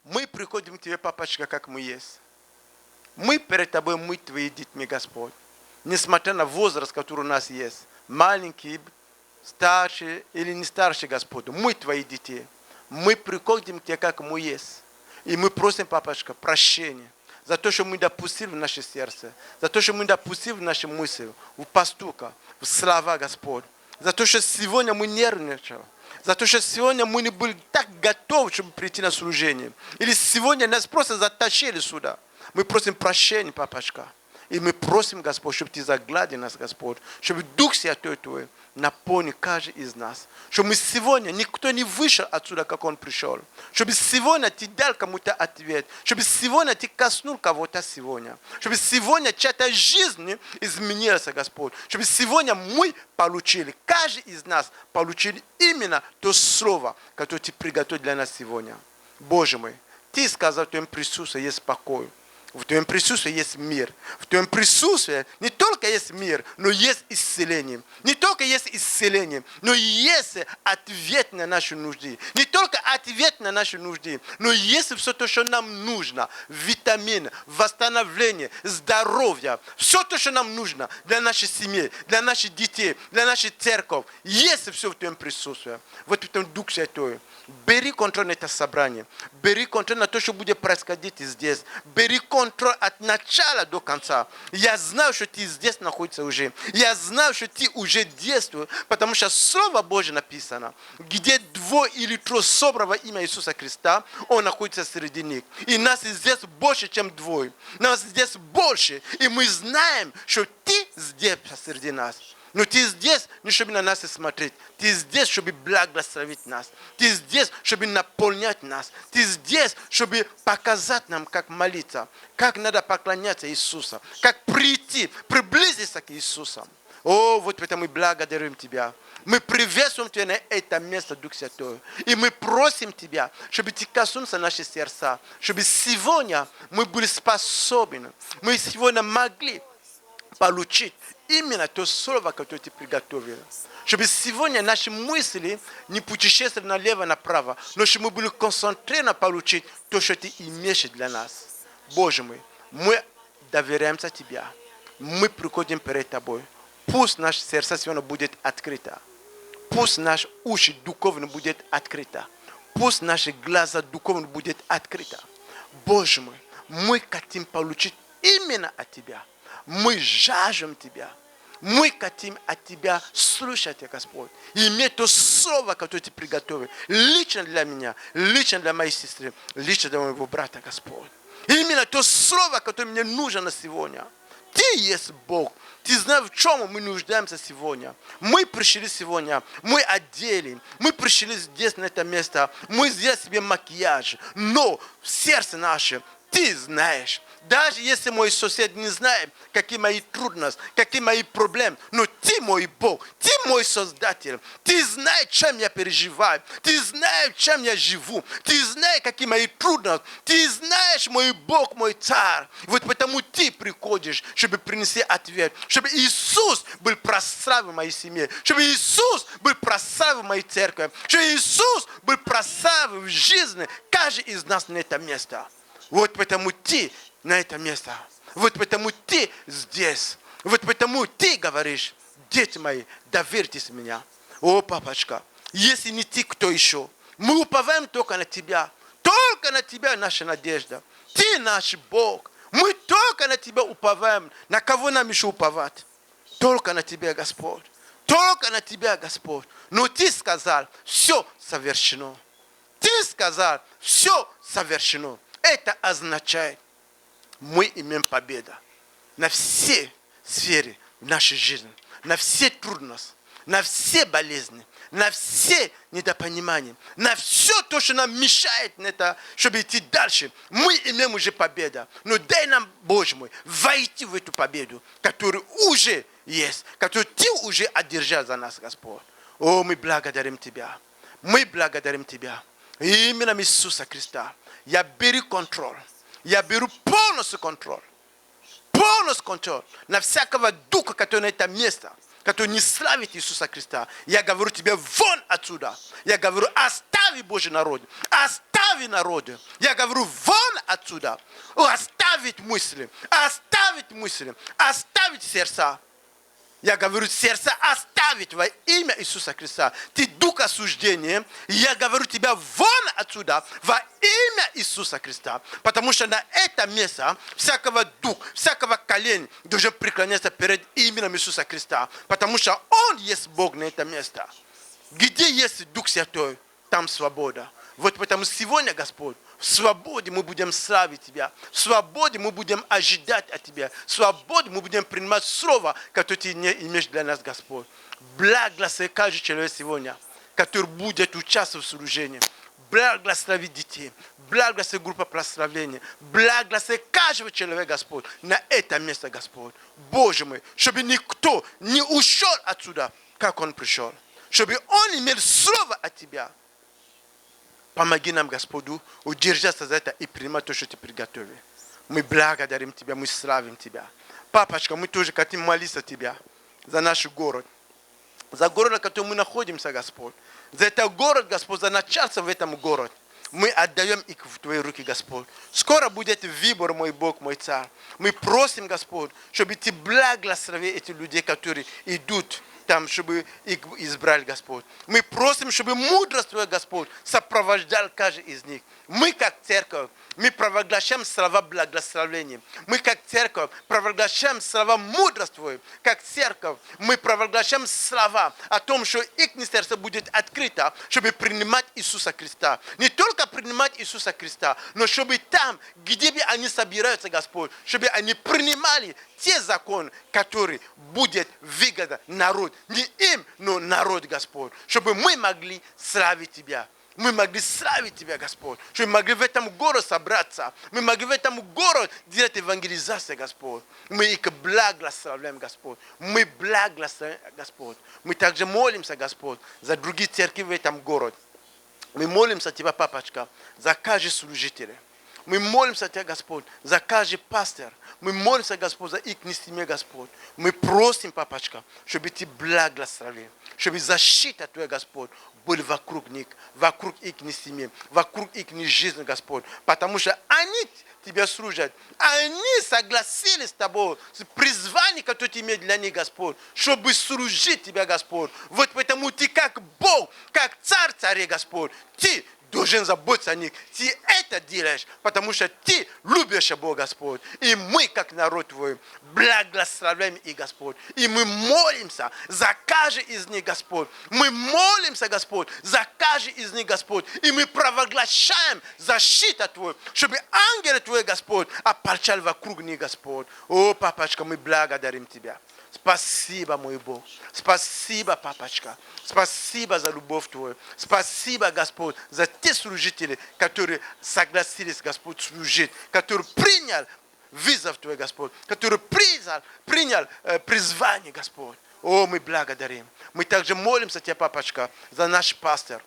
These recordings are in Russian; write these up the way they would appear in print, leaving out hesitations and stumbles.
Мы приходим к Тебе, папочка, как мы есть. Мы перед Тобой, мы Твои детьми, Господь. Несмотря на возраст, который у нас есть. Маленький, старший или не старший, Господь. Мы Твои дети. Мы приходим к Тебе, как мы есть. И мы просим, папочка, прощения за то, что мы допустили в наше сердце. За то, что мы допустили в наши мысли, в поступках, в слова, Господь. За то, что сегодня мы нервничали. За то, что сегодня мы не были так готовы, чтобы прийти на служение. Или сегодня нас просто затащили сюда. Мы просим прощения, папочка. И мы просим, Господь, чтобы Ты загладил нас, Господь. Чтобы Дух Святой Твой наполнил каждый из нас. Чтобы мы сегодня, никто не вышел отсюда, как он пришел. Чтобы сегодня Ты дал кому-то ответ. Чтобы сегодня Ты коснул кого-то сегодня. Чтобы сегодня чья-то жизнь изменилась, Господь. Чтобы сегодня мы получили, каждый из нас получили именно то слово, которое Ты приготовил для нас сегодня. Боже мой, Ты сказал, в Твоем присутствии есть покой. В Твоем присутствии есть мир. В Твоем присутствии не только есть мир, но есть исцеление. Не только есть исцеление, но есть ответ на наши нужды. Не только ответ на наши нужды, но есть все то, что нам нужно. Витамины, восстановление, здоровье. Все то, что нам нужно для нашей семьи, для наших детей, для нашей церкви. Есть все в Твоем присутствии. Вот поэтому Дух Святой. Бери контроль на это собрание. Бери контроль на то, что будет происходить здесь. Бери контроль от начала до конца. Я знаю, что Ты здесь находишься уже. Я знаю, что Ты уже действуешь, потому что Слово Божье написано. Где двое или трое собрано во имя Иисуса Христа, Он находится среди них. И нас здесь больше, чем двое. Нас здесь больше. И мы знаем, что Ты здесь среди нас. Но Ты здесь не чтобы на нас смотреть. Ты здесь, чтобы благословить нас. Ты здесь, чтобы наполнять нас. Ты здесь, чтобы показать нам, как молиться. Как надо поклоняться Иисусу. Как прийти, приблизиться к Иисусу. О, вот поэтому мы благодарим Тебя. Мы приветствуем Тебя на это место, Дух Святой. И мы просим Тебя, чтобы Ты коснулся наши сердца. Чтобы сегодня мы были способны. Мы сегодня могли получить именно то слово, которое Ты приготовил. Чтобы сегодня наши мысли не путешествовали налево, направо, но чтобы мы были концентрированы на получить то, что Ты имеешь для нас. Боже мой, мы доверяемся Тебе. Мы приходим перед Тобой. Пусть наше сердце сегодня будет открыто. Пусть наши уши духовно будут открыты. Пусть наши глаза духовно будут открыты. Боже мой, мы хотим получить именно от Тебя. Мы жаждем Тебя. Мы хотим от Тебя слушать, Господь. И иметь то слово, которое Ты приготовил. Лично для меня, лично для моей сестры, лично для моего брата, Господь. Именно то слово, которое мне нужно сегодня. Ты есть Бог. Ты знаешь, в чем мы нуждаемся сегодня. Мы пришли сегодня, мы одели, мы пришли здесь, на это место, мы здесь себе макияж. Но в сердце наше Ты знаешь. Даже если мой сосед не знает, какие мои трудности, какие мои проблемы, но Ты мой Бог, Ты мой Создатель. Ты знаешь, чем я переживаю. Ты знаешь, чем я живу. Ты знаешь, какие мои трудности. Ты знаешь, мой Бог, мой Царь. Вот потому Ты приходишь, чтобы принести ответ. Чтобы Иисус был прославлен в моей семье. Чтобы Иисус был прославлен в моей церкви. Чтобы Иисус был прославлен в жизни каждый из нас на это место. Вот потому Ты на это место. Вот потому Ты здесь. Вот потому Ты говоришь, дети мои, доверьтесь мне. О, папочка, если не Ты, кто еще? Мы уповаем только на Тебя. Только на Тебя наша надежда. Ты наш Бог. Мы только на Тебя уповаем. На кого нам еще уповать? Только на Тебя, Господь. Только на Тебя, Господь. Но Ты сказал, все совершено. Ты сказал, все совершено. Это означает, мы имеем победу на все сферы нашей жизни, на все трудности, на все болезни, на все недопонимания, на все то, что нам мешает на это, чтобы идти дальше. Мы имеем уже победу. Но дай нам, Боже мой, войти в эту победу, которая уже есть, которую Ты уже одержал за нас, Господь. О, мы благодарим Тебя. Мы благодарим Тебя. Именем Иисуса Христа. Я беру контроль. Я беру полностью контроль. Полностью контроль на всякого духа, который на это место, который не славит Иисуса Христа. Я говорю тебе, вон отсюда. Я говорю, остави Божий народ. Остави остави народы. Я говорю, вон отсюда. Оставить мысли, оставить сердца. Я говорю, сердце оставить во имя Иисуса Христа. Ты дух осуждения. Я говорю тебя вон отсюда во имя Иисуса Христа. Потому что на это место всякого духа, всякого колена должен преклоняться перед именем Иисуса Христа. Потому что Он есть Бог на это место. Где есть Дух Святой, там свобода. Вот потому сегодня, Господь, в свободе мы будем славить Тебя. В свободе мы будем ожидать от Тебя. В свободе мы будем принимать слово, которое Ты имеешь для нас, Господь. Благослови каждый человек сегодня, который будет участвовать в служении. Благослови детей. Благослови группу прославления. Благослови каждого человека, Господь, на это место, Господь. Боже мой, чтобы никто не ушел отсюда, как он пришел. Чтобы он имел слово от Тебя. Помоги нам, Господу, удержаться за это и принимать то, что Ты приготовил. Мы благодарим Тебя, мы славим Тебя. Папочка, мы тоже хотим молиться Тебя за наш город. За город, в котором мы находимся, Господь. За этот город, Господь, за начальство в этом городе. Мы отдаем их в Твои руки, Господь. Скоро будет выбор, мой Бог, мой Царь. Мы просим, Господь, чтобы Ты благословил этих людей, которые идут там, чтобы их избрали, Господь. Мы просим, чтобы мудрость Твоя, Господь, сопровождал каждый из них. Мы, как церковь, мы провозглашаем слова благословения. Мы, как церковь, провозглашаем слова мудрости Твоей. Как церковь, мы провозглашаем слова о том, что их сердце будет открыто, чтобы принимать Иисуса Христа. Не только принимать Иисуса Христа, но чтобы там, где бы они собираются, Господь, чтобы они принимали те законы, которые будут выгодны народ. Не им, но народ, Господь. Чтобы мы могли славить Тебя. Мы могли славить Тебя, Господь. Чтобы мы могли в этом городе собраться. Мы могли в этом городе делать евангелизацию, Господь. Мы их благословляем, Господь. Мы благословляем, Господь. Мы также молимся, Господь, за другие церкви в этом городе. Мы молимся Тебя, папочка, за каждый служитель. Мы молимся Тебя, Господь, за каждый пастор. Мы молимся, Господь, за их семье, Господь. Мы просим, папочка, чтобы Ты благословил. Чтобы защита Твоя, Господь, была вокруг них, вокруг их семьи, вокруг их жизни, Господь. Потому что они Тебя служат. Они согласились с Тобой, с призванием, которое Ты имеешь для них, Господь, чтобы служить Тебя, Господь. Вот поэтому Ты как Бог, как Царь царей, Господь, Ты должен заботиться о них. Ты это делаешь, потому что Ты любишь Бога, Господь. И мы, как народ Твой, благословляем их, Господь. И мы молимся за каждый из них, Господь. Мы молимся, Господь, за каждый из них, Господь. И мы провозглашаем защиту Твою, чтобы ангелы Твои, Господь, опорчали вокруг них, Господь. О, папочка, мы благодарим Тебя. Спасибо, мой Бог. Спасибо, папочка. Спасибо за любовь Твою. Спасибо, Господь, за те служители, которые согласились, Господь, служить, которые приняли вызов Твой, Господь, который принял призвание, Господь. О, мы благодарим. Мы также молимся Тебе, папочка, за наш пастор.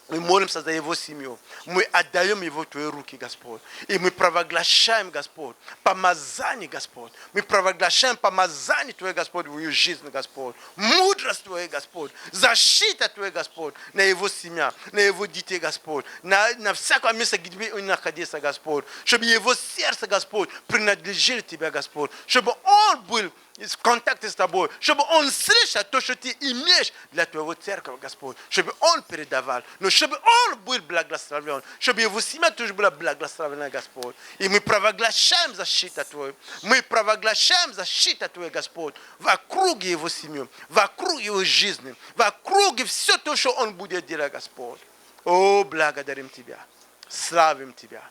Мы молимся за его семью. Мы отдаем его в Твои руки, Господь. И мы провозглашаем, Господь, помазание, Господь. Мы провозглашаем помазание Твое, Господь, в ее жизни, Господь. Мудрость Твоя, Господь. Защита Твоя, Господь, на его семью, на его детей, Господь. На всякое место, где он находится, Господь. Чтобы его сердце, Господь, принадлежало Тебе, Господь. Чтобы он был в контакте с Тобой, чтобы он слышал то, что Ты имеешь для Твоего церкви, Господь, чтобы он передавал, но чтобы он был благословен, чтобы его семья тоже была благословена, Господь. И мы провозглашаем защиту Твою, мы провозглашаем защиту Твою, Господь, вокруг его семьи, вокруг его жизни, вокруг все то, что он будет делать, Господь. О, благодарим Тебя, славим Тебя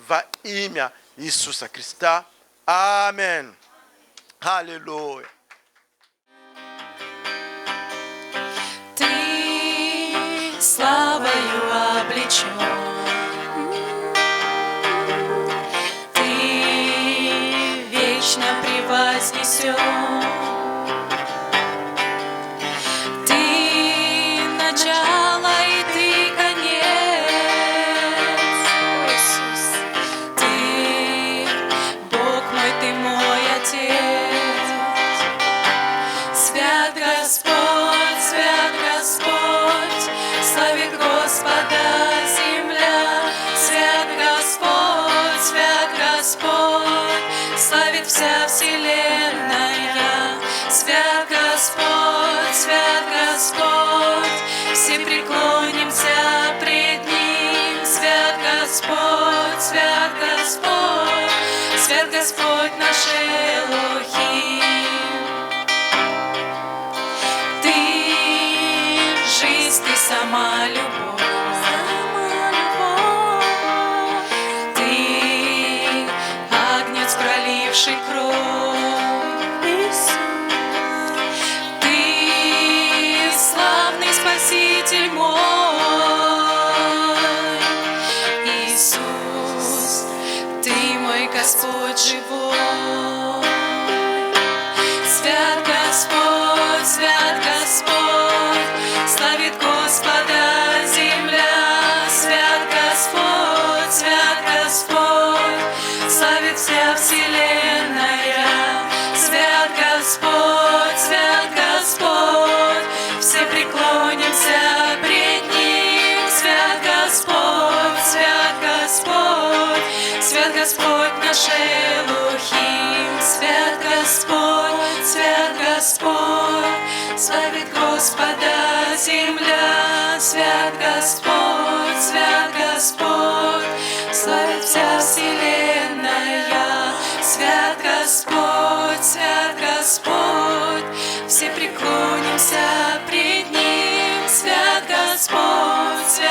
во имя Иисуса Христа. Аминь. Аллилуйя. Ты славою облечен, Ты вечно превознесен, Ты начало и Ты конец, Иисус. Ты Бог мой, Ты мой Отец. Свят Господь, славит Господа земля. вся вселенная. Свят Господь, все преклонимся пред Ним. Свят Господь, свят Господь наш Элохим. Ты жизнь, ты сама любовь. Ты агнец, проливший кровь. Ты славный Спаситель мой. Иисус, Ты мой Господь живой. Свят Господь, славит Господа земля. Свят Господь, славит вся вселенная. Свят Господь, все преклонимся пред Ним. Свят Господь наш Элохим. Свят Господь, славит Господа земля. Свят Господь, славит вся вселенная. Свят Господь, все преклонимся пред Ним. Свят Господь,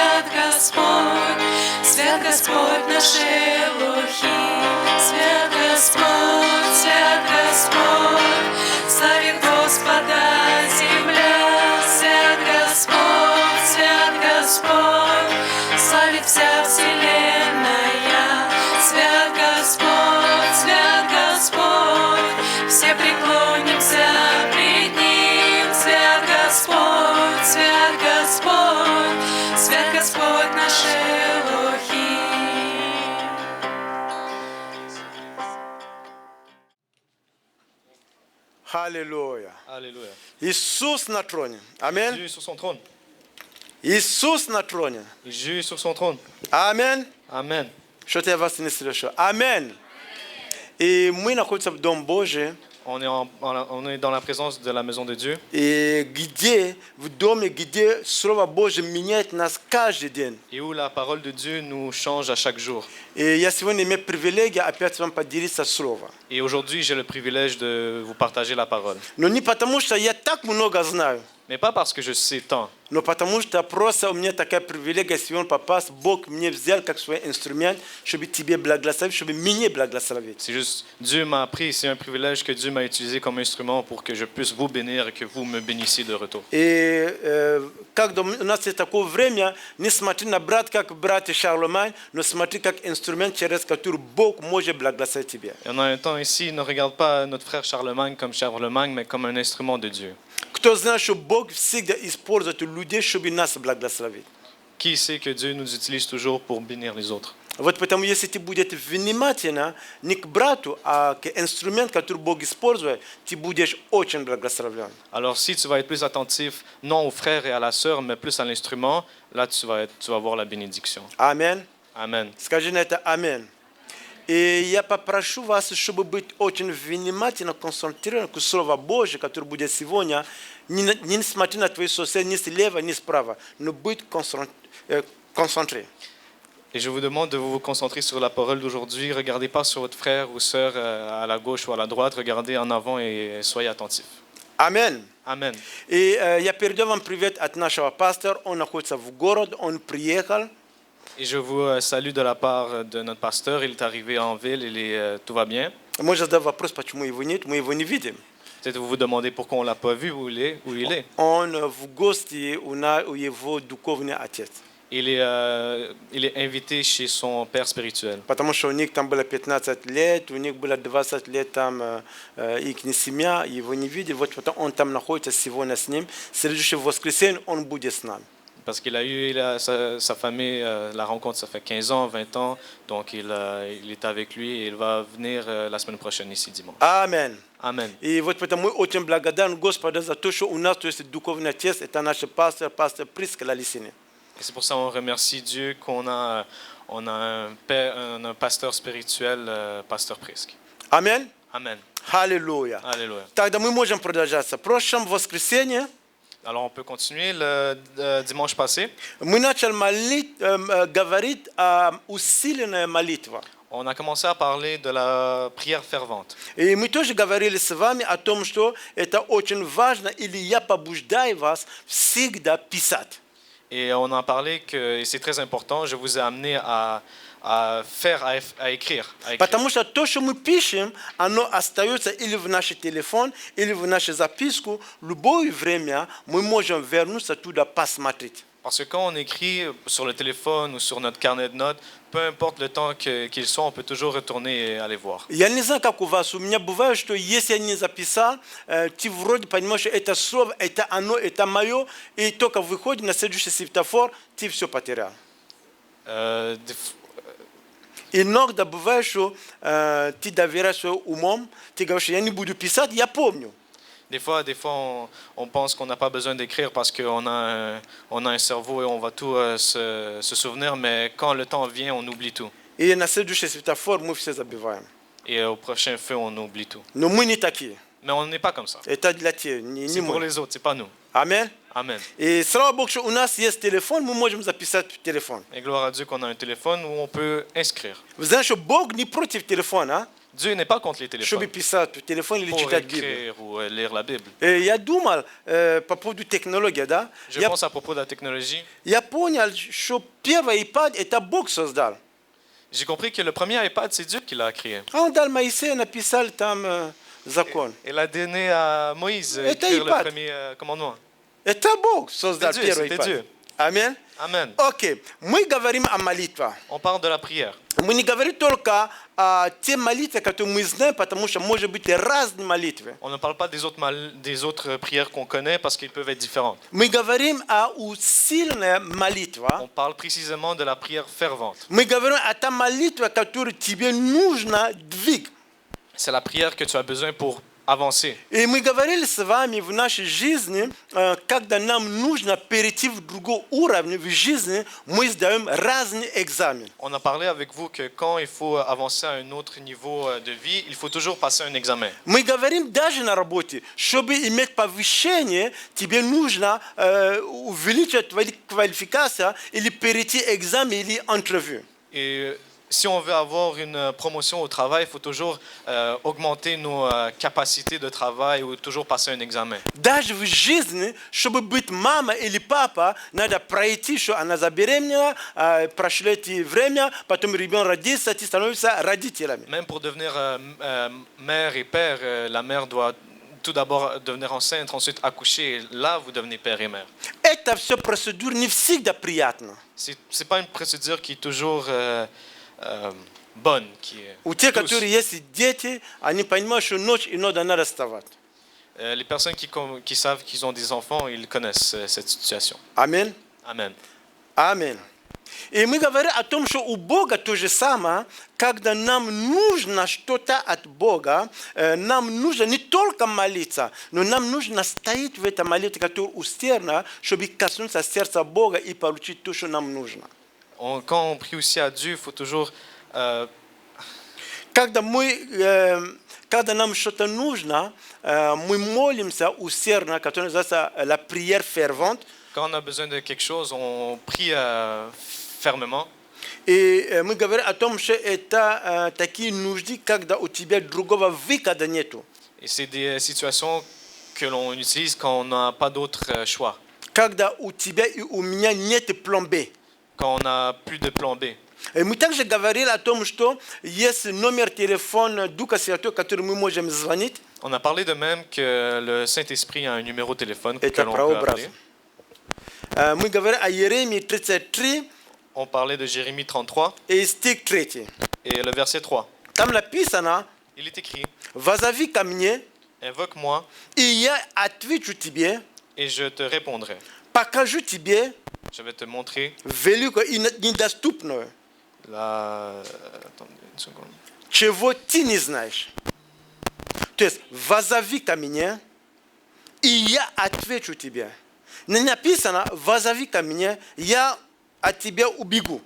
Господь наш Элохим. Свят Господь, славит Господа земля. Свят Господь, славит вся вселенная. Свят Господь, все преклонимся пред Ним. Свят Господь, наш Элохим. Аллилуйя. Alléluia. Иисус на троне. Аминь. Jésus est sur son trône. Иисус на троне. Jésus est sur son trône. Amen. Amen. Что-то я вас не слышу. Amen. И мы находимся в Дом Божий, On est dans la présence de la maison de Dieu. и где в доме, где Слово Божье меняет нас каждый день. Et où la parole de Dieu nous change à chaque jour. И я сегодня имею привилегию опять с вами поделиться Словом. Et aujourd'hui, j'ai le privilège de vous partager la parole. Но не потому, что я так много знаю, Mais pas parce que je sais tant, но потому что просто у меня такая привилегия сегодня попасть. Бог мне взял как свой инструмент, чтобы тебе благословить, чтобы меня благословить. c'est juste Dieu m'a pris, c'est un privilège que Dieu m'a utilisé comme instrument pour que je puisse vous bénir et que vous me bénissiez de retour. И когда у нас есть такое время, не смотри на брат, как брат Шарлемань, но смотри как инструмент, через который Бог может благословить тебя. Et on a un temps ici, ne regarde pas notre frère Charlemagne comme Charlemagne, mais comme un instrument de Dieu. Кто знает, что Бог всегда использует людей, чтобы нас благословить. Qui sait que Dieu nous utilise toujours pour bénir les autres? Вот потому, если ты будешь внимательно не к брату, а к инструменту, который Бог использует, ты будешь очень благословлен. Alors si tu vas être plus attentif, non au frère et à la sœur, mais plus à l'instrument, là tu vas voir la bénédiction. Amen. Amen. Скажи на это амин. И я попрошу вас, чтобы быть очень внимательно концентрированы к Слову Божьему, которое будет сегодня, не смотри на твои соседи ни слева, ни справа, но быть концентрé. Et je vous demande de vous concentrer sur la parole d'aujourd'hui. Regardez pas sur votre frère ou sœur à la gauche ou à la droite. Regardez en avant et soyez attentifs. Amen. Amen. И я передаю вам привет от нашего пастора. Он находится в городе, он приехал. Et je vous salue de la part de notre pasteur. Il est arrivé en ville, tout va bien. Можно задать вопрос, почему его нет, мы его не видим. Peut-être vous vous demandez pourquoi on ne l'a pas vu, où il est. Он в гости у его духовный отец. Il est invité chez son père spirituel. Потому что у них там было 15 лет, у них было 20 лет там их семья, его не видели. Вот потом он там находится сегодня с ним. В следующее воскресенье он будет с нами. Parce qu'il a eu sa famille, la rencontre, ça fait 15 ans, 20 ans. Donc, il est avec lui et il va venir la semaine prochaine ici, dimanche. Amen. Amen. И вот потому мы очень благодарны Господу за то, что у нас то есть духовный отец, это наш пастор Приска Лалисини. Et c'est pour ça qu'on remercie Dieu qu'on a un pasteur spirituel, pasteur Prisk. Amen. Amen. Аллилуйя. Alléluia. Тогда мы можем продолжаться. В прошлом воскресенье Alors on peut continuer. Le dimanche passé, мы начали говорить о усиленной молитве. on a commencé à parler de la prière fervente. И мы тоже говорили с вами о том, что это очень важно, или я побуждаю вас всегда писать. Et on a parlé que et c'est très important. Je vous ai amené à écrire. Потому что то, что мы пишем, оно остается или в наш телефон, или в нашу записку. В любое время мы можем вернуться туда посмотреть. Parce que quand on écrit sur le téléphone ou sur notre carnet de notes, peu importe le temps qu'il soit, on peut toujours retourner et aller voir. Я не знаю, как у вас. У меня бывает, что если я не записал, ты вроде понимаешь, что это слово, это оно, это мое, и только выходит на следующий светофор, ты все потерял. Иногда бывает, что ты доверяешь своим умом, ты говоришь, я не буду писать, я помню. Des fois on pense qu'on n'a pas besoin d'écrire parce qu'on a un cerveau et on va tout se souvenir, mais quand le temps vient, on oublie tout. И на следующий светофор мы все забиваем. Et au prochain feu, on oublie tout. Но мы не такие. Mais on n'est pas comme ça. Это для тех, не C'est pour мы. les autres, c'est pas nous. Amen. Amen. И слава Богу, что у нас есть телефон, мы можем записать в телефон. Et gloire à Dieu qu'on a un téléphone où on peut inscrire. Вы знаете, что Бог не против телефона, Dieu n'est pas contre les чтобы téléphones писать в телефон или pour читать Библию. écrire ou lire la Bible. Я думал по поводу технологии, да? Je pense à propos de la technologie. Я понял, что первый iPad это Бог создал. J'ai compris que le premier iPad, c'est Dieu qui l'a créé. А он дал Моисею, написал там закон. Il a donné à Moïse Это écrire le iPad. premier commandement. Это Бог создал C'était Dieu, первый c'était iPad. Dieu. Amen. Amen. Окей. Мы говорим о молитве. On parle de la prière. Мы не говорим только о те молитвы, которые мы знаем, потому что может быть разные молитвы. On ne parle pas des autres prières qu'on connaît parce qu'elles peuvent être différentes. Мы говорим о усиленной молитве. On parle précisément de la prière fervente. Мы говорим о той молитве, которую тебе нужно двиг. C'est la prière que tu as besoin pour avancer. И мы говорили с вами в нашей жизни, когда нам нужно перейти в другой уровень в жизни, мы сдаем разные экзамены. On a parlé avec vous que quand il faut avancer à un autre niveau de vie, il faut toujours passer un examen. Мы говорим даже на работе, чтобы иметь повышение, тебе нужно увеличить твою квалификацию или перейти экзамен или интервью. Et si on veut avoir une promotion au travail, il faut toujours augmenter nos capacités de travail ou toujours passer un examen. Даже в жизни, чтобы быть мама или папа, надо пройти, что она забеременела, прошло время, потом ребенок родится, ты становишься родителями. Même pour devenir mère et père, la mère doit tout d'abord devenir enceinte, ensuite accoucher. Et là, vous devenez père et mère. Это все процедура не всегда приятна. C'est pas une procédure qui est toujours bonne. У тех, которые есть дети, они понимают, что ночь иногда надо вставать. Les personnes qui savent qu'ils ont des enfants, ils connaissent cette situation. Аминь. Amen. Аминь. И мы говорим о том, что у Бога то же самое, когда нам нужно что-то от Бога, нам нужно не только молиться, но нам нужно стоять в этой молитве, которая усердна, чтобы коснуться сердца Бога и получить то, что нам нужно. Quand on prie aussi à Dieu, il faut toujours Когда нам что-то нужно, мы молимся усердно, которое называется la prière fervente. Quand on a besoin de quelque chose, on prie fermement. И мы говорим о том, что это такие нужды, когда у тебя другого выхода нету. Et c'est des situations que l'on utilise quand on n'a pas d'autre choix. Когда у тебя и у меня нет план Б. Quand on n'a plus de plan B. И мы также говорили о том, что есть номер телефона Духа Святого, который мы можем звонить. On a parlé de même que le Saint-Esprit a un numéro de téléphone que Это l'on peut appeler. прообраз. Мы говорили о Еремии 33 On parlait de Jérémie 33 и стих 3. et le verset 3. Там написано: Il est écrit: «Воззови ко мне, Invoque-moi и я отвечу тебе, et je te répondrai. покажу тебе Je vais te montrer великое и недоступное, Attendez une seconde. чего ты не знаешь». То есть «воззови ко мне, и я отвечу тебе». Не написано «воззови ко мне, я от тебя убегу».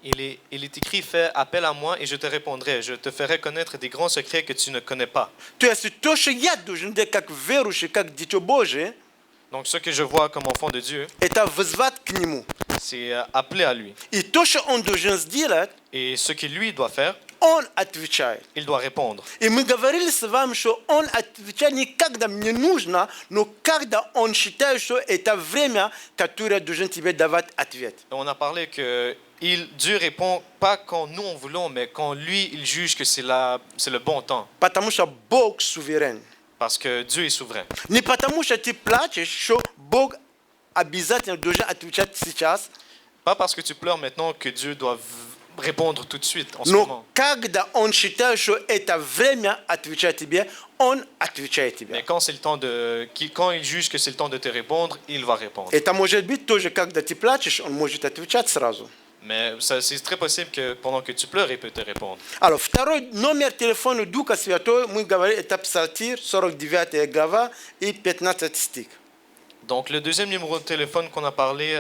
Il est écrit, fais appel à moi et je te répondrai. Je te ferai connaître des grands secrets que tu ne connais pas. То есть то, что я должен делать как верующий, как дитё Божие, Donc ce que je vois comme enfant de Dieu, это вызвать к Нему. c'est appeler à lui. И то, что Он должен сделать, Et ce qu'il lui doit faire, Он отвечает. il doit répondre. И мы говорили с вами, что Он отвечает не когда мне нужно, но когда Он считает, что это время, которое должен тебе давать ответ. Et on a parlé que Dieu répond pas quand nous on voulons, mais quand lui, il juge que c'est le bon temps. Потому что Бог суверен. Parce que Dieu est souverain. Не потому что ты плачешь, что Бог обязательно должен отвечать сейчас, Pas parce que tu pleures maintenant que Dieu doit répondre tout de suite, en ce но moment. когда Он считает, что это время отвечать тебе, Он отвечает тебе. Mais quand quand il juge que c'est le temps de te répondre, il va répondre. Это может быть тоже, когда ты плачешь, Он может отвечать сразу. Mais c'est très possible que pendant que tu pleures, il peut te répondre. Alors, второй номер телефона Духа Святого, мы говорим, это Псалтирь, 49 глава и 15 стих. Donc le deuxième numéro de téléphone qu'on a parlé,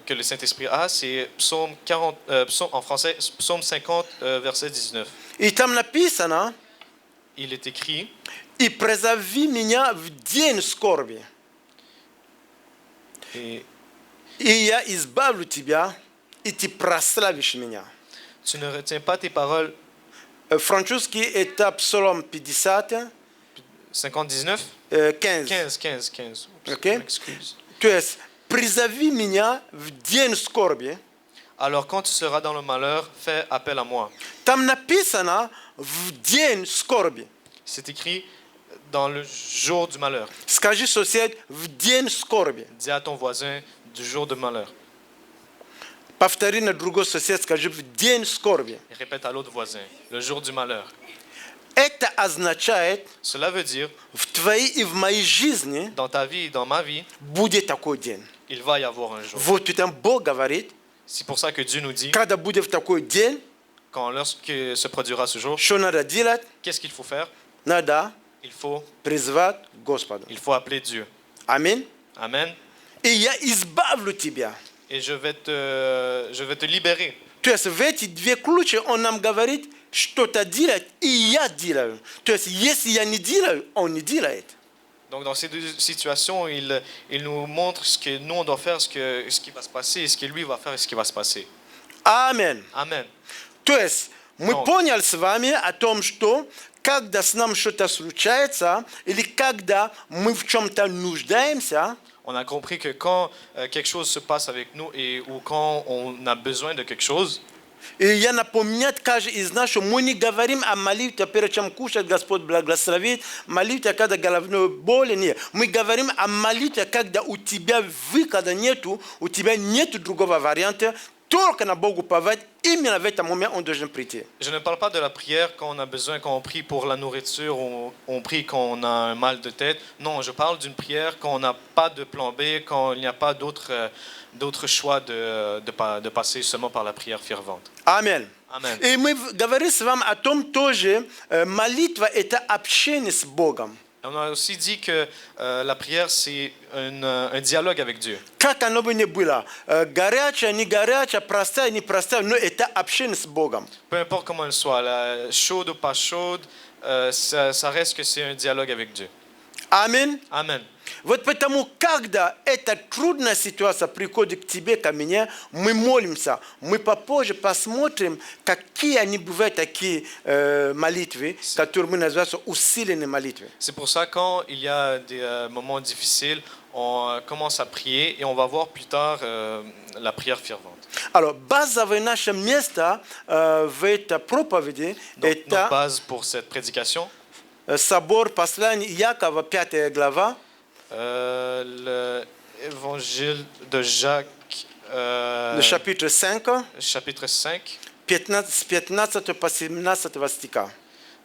que le Saint-Esprit a, c'est en français, Psaume 50, verset 19. И там написано, Il est écrit, «И призови меня в день скорби, et и я избавлю тебя, и ты прославишь меня». tu ne retiens pas tes paroles. Французский это Псалом 50, 50-19 15. 15. Oups, Ok. m'excuse. То есть, «Призови меня в день скорби». Alors quand tu seras dans le malheur, fais appel à moi. Там написано «в день скорби». C'est écrit dans le jour du malheur. Скажи сосед «в день скорби». Dis à ton voisin du jour de malheur. Повтори на другой сосед, скажи «в день скорби». Et répète à l'autre voisin, le jour du malheur. Это означает, Cela veut dire, в твоей и в моей жизни dans ta vie et dans ma vie, будет такой день. il va y avoir un jour. Вот там Бог говорит, C'est pour ça que Dieu nous dit, когда будет в такой день, lorsque se produira ce jour, что надо делать? qu'est-ce qu'il faut faire? Надо Il faut призвать Господа. appeler Dieu. Аминь. Amen. И я избавлю тебя. Et je vais te libérer. То есть в эти две ключи он нам говорит, что-то делать, и я делаю. То есть если я не делаю, он не делает. Donc dans ces deux situations, il nous montre ce que nous on doit faire, ce qui va se passer, et ce que lui va faire et ce qui va se passer. Amen. Amen. То есть мы Ну. поняли с вами о том, что когда с нами что-то случается, или когда мы в чем-то нуждаемся, On a compris que quand quelque chose se passe avec nous ou quand on a besoin de quelque chose, и я напоминаю каждый из нас, что мы не говорим о молитве, перед чем кушать, Господь благословит, молитве, когда головной боли нет. Мы говорим о молитве, когда у тебя выхода нету, у тебя нет другого варианта, только на Богу уповать, именно в этом момент он должен прийти. je ne parle pas de la prière quand on a besoin, quand on prie pour la nourriture, on prie quand on a un mal de tête. Non, je parle d'une prière quand on n'a pas de plan B, quand il n'y a pas d'autre choix de passer seulement par la prière fervente. Аминь. Amen. И мы говорим с вами о том тоже, молитва – это общение с Богом. On a aussi dit que la prière, c'est un dialogue avec Dieu. Как оно бы ни было, горячее, не горячее, простая, не простая, но это общение с Богом. Peu importe comment elle soit, chaude ou pas chaude, ça reste que c'est un dialogue avec Dieu. Аминь. Amen. Вот потому, когда эта трудная ситуация приходит к тебе, ко мне, мы молимся. Мы попозже посмотрим, какие они бывают такие молитвы, которые мы называем усиленные молитвы. C'est pour ça quand il y a des moments difficiles, on commence à prier et on va voir plus tard la prière fervente. Alors, базовое наше место в этой проповеди – Donc, notre это base pour cette prédication, собор послания Иакова, 5 глава, l'évangile de Jacques, le chapitre 5, chapitre 5, 15, с 15 по 17 стиха.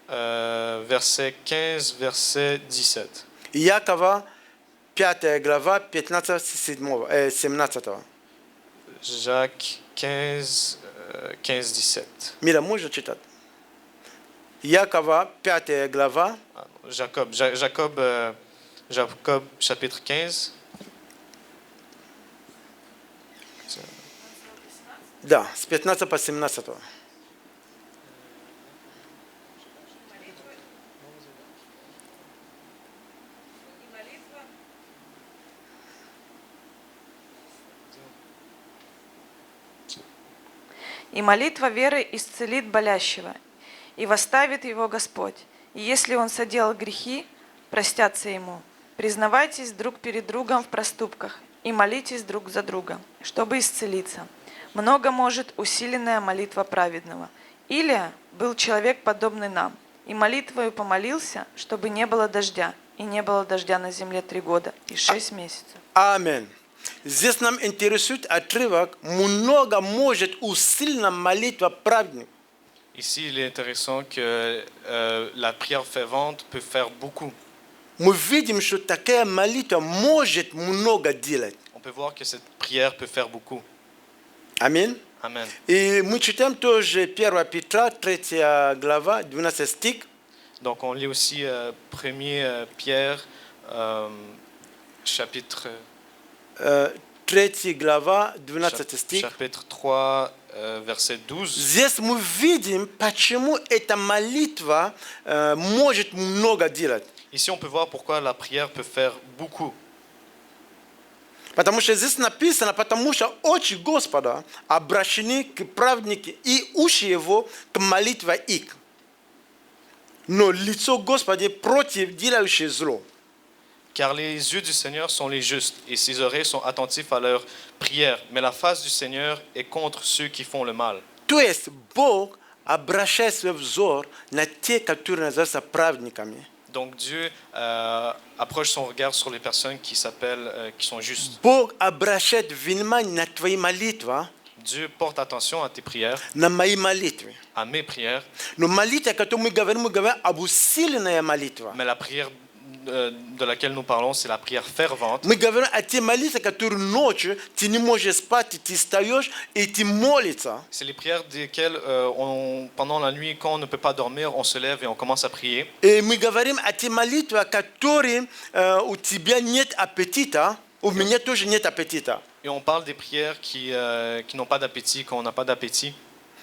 verset 15, verset 17. Иакова, 5 глава, 15-17. Jacques 15, 15-17. Мира, можно читать? Иакова, 5 глава, Jacob, chapitre 15. Да, с 15 по 17. И молитва веры исцелит болящего, и восставит его Господь. И если он соделал грехи, простятся ему. Признавайтесь друг перед другом в проступках и молитесь друг за друга, чтобы исцелиться. Много может усиленная молитва праведного. Илия был человек, подобный нам, и молитвою помолился, чтобы не было дождя, и не было дождя на земле 3 года и 6 месяцев. Аминь. Здесь нам интересует отрывок «Много может усилена молитва праведника». Ici, il est intéressant que la prière fervente peut faire beaucoup. Мы видим, что такая молитва может много делать. On peut voir que cette prière peut faire beaucoup. Аминь. Amen. И мы читаем тоже 1 Петра, 3 глава, 12 стих. Donc on lit aussi 1 Pierre, chapitre 3 глава, 12 стих. chapitre 3, verset 12. Здесь мы видим, почему эта молитва может много делать. Ici, on peut voir pourquoi la prière peut faire beaucoup. Потому что здесь написано, потому что очи Господа обращены к праведнику и уши его к молитве их. Но лицо Господа против делающих зло. Car les yeux du Seigneur sont les justes, et ses oreilles sont attentifs à leurs prières. Mais la face du Seigneur est contre ceux qui font le mal. То есть Бог обращает свой взор на те, которые называются праведниками. Donc Dieu approche son regard sur les personnes qui s'appellent, qui sont justes. Бог обращает внимание на твои молитвы, Dieu porte attention à tes prières, на мои молитвы. à mes prières, Но молитва, которую мы говорим об усиленная молитва. mais la prière de laquelle nous parlons, c'est la prière fervente. Мы говорим о те молитве, которые ночью ты не можешь спать, ты встаешь и ты молишься. C'est les prières desquelles, pendant la nuit, quand on ne peut pas dormir, on se lève et on commence à prier. И мы говорим о те молитве, которые у тебя нет аппетита, у меня тоже нет аппетита. Et on parle des prières qui n'ont pas d'appétit, quand on n'a pas d'appétit.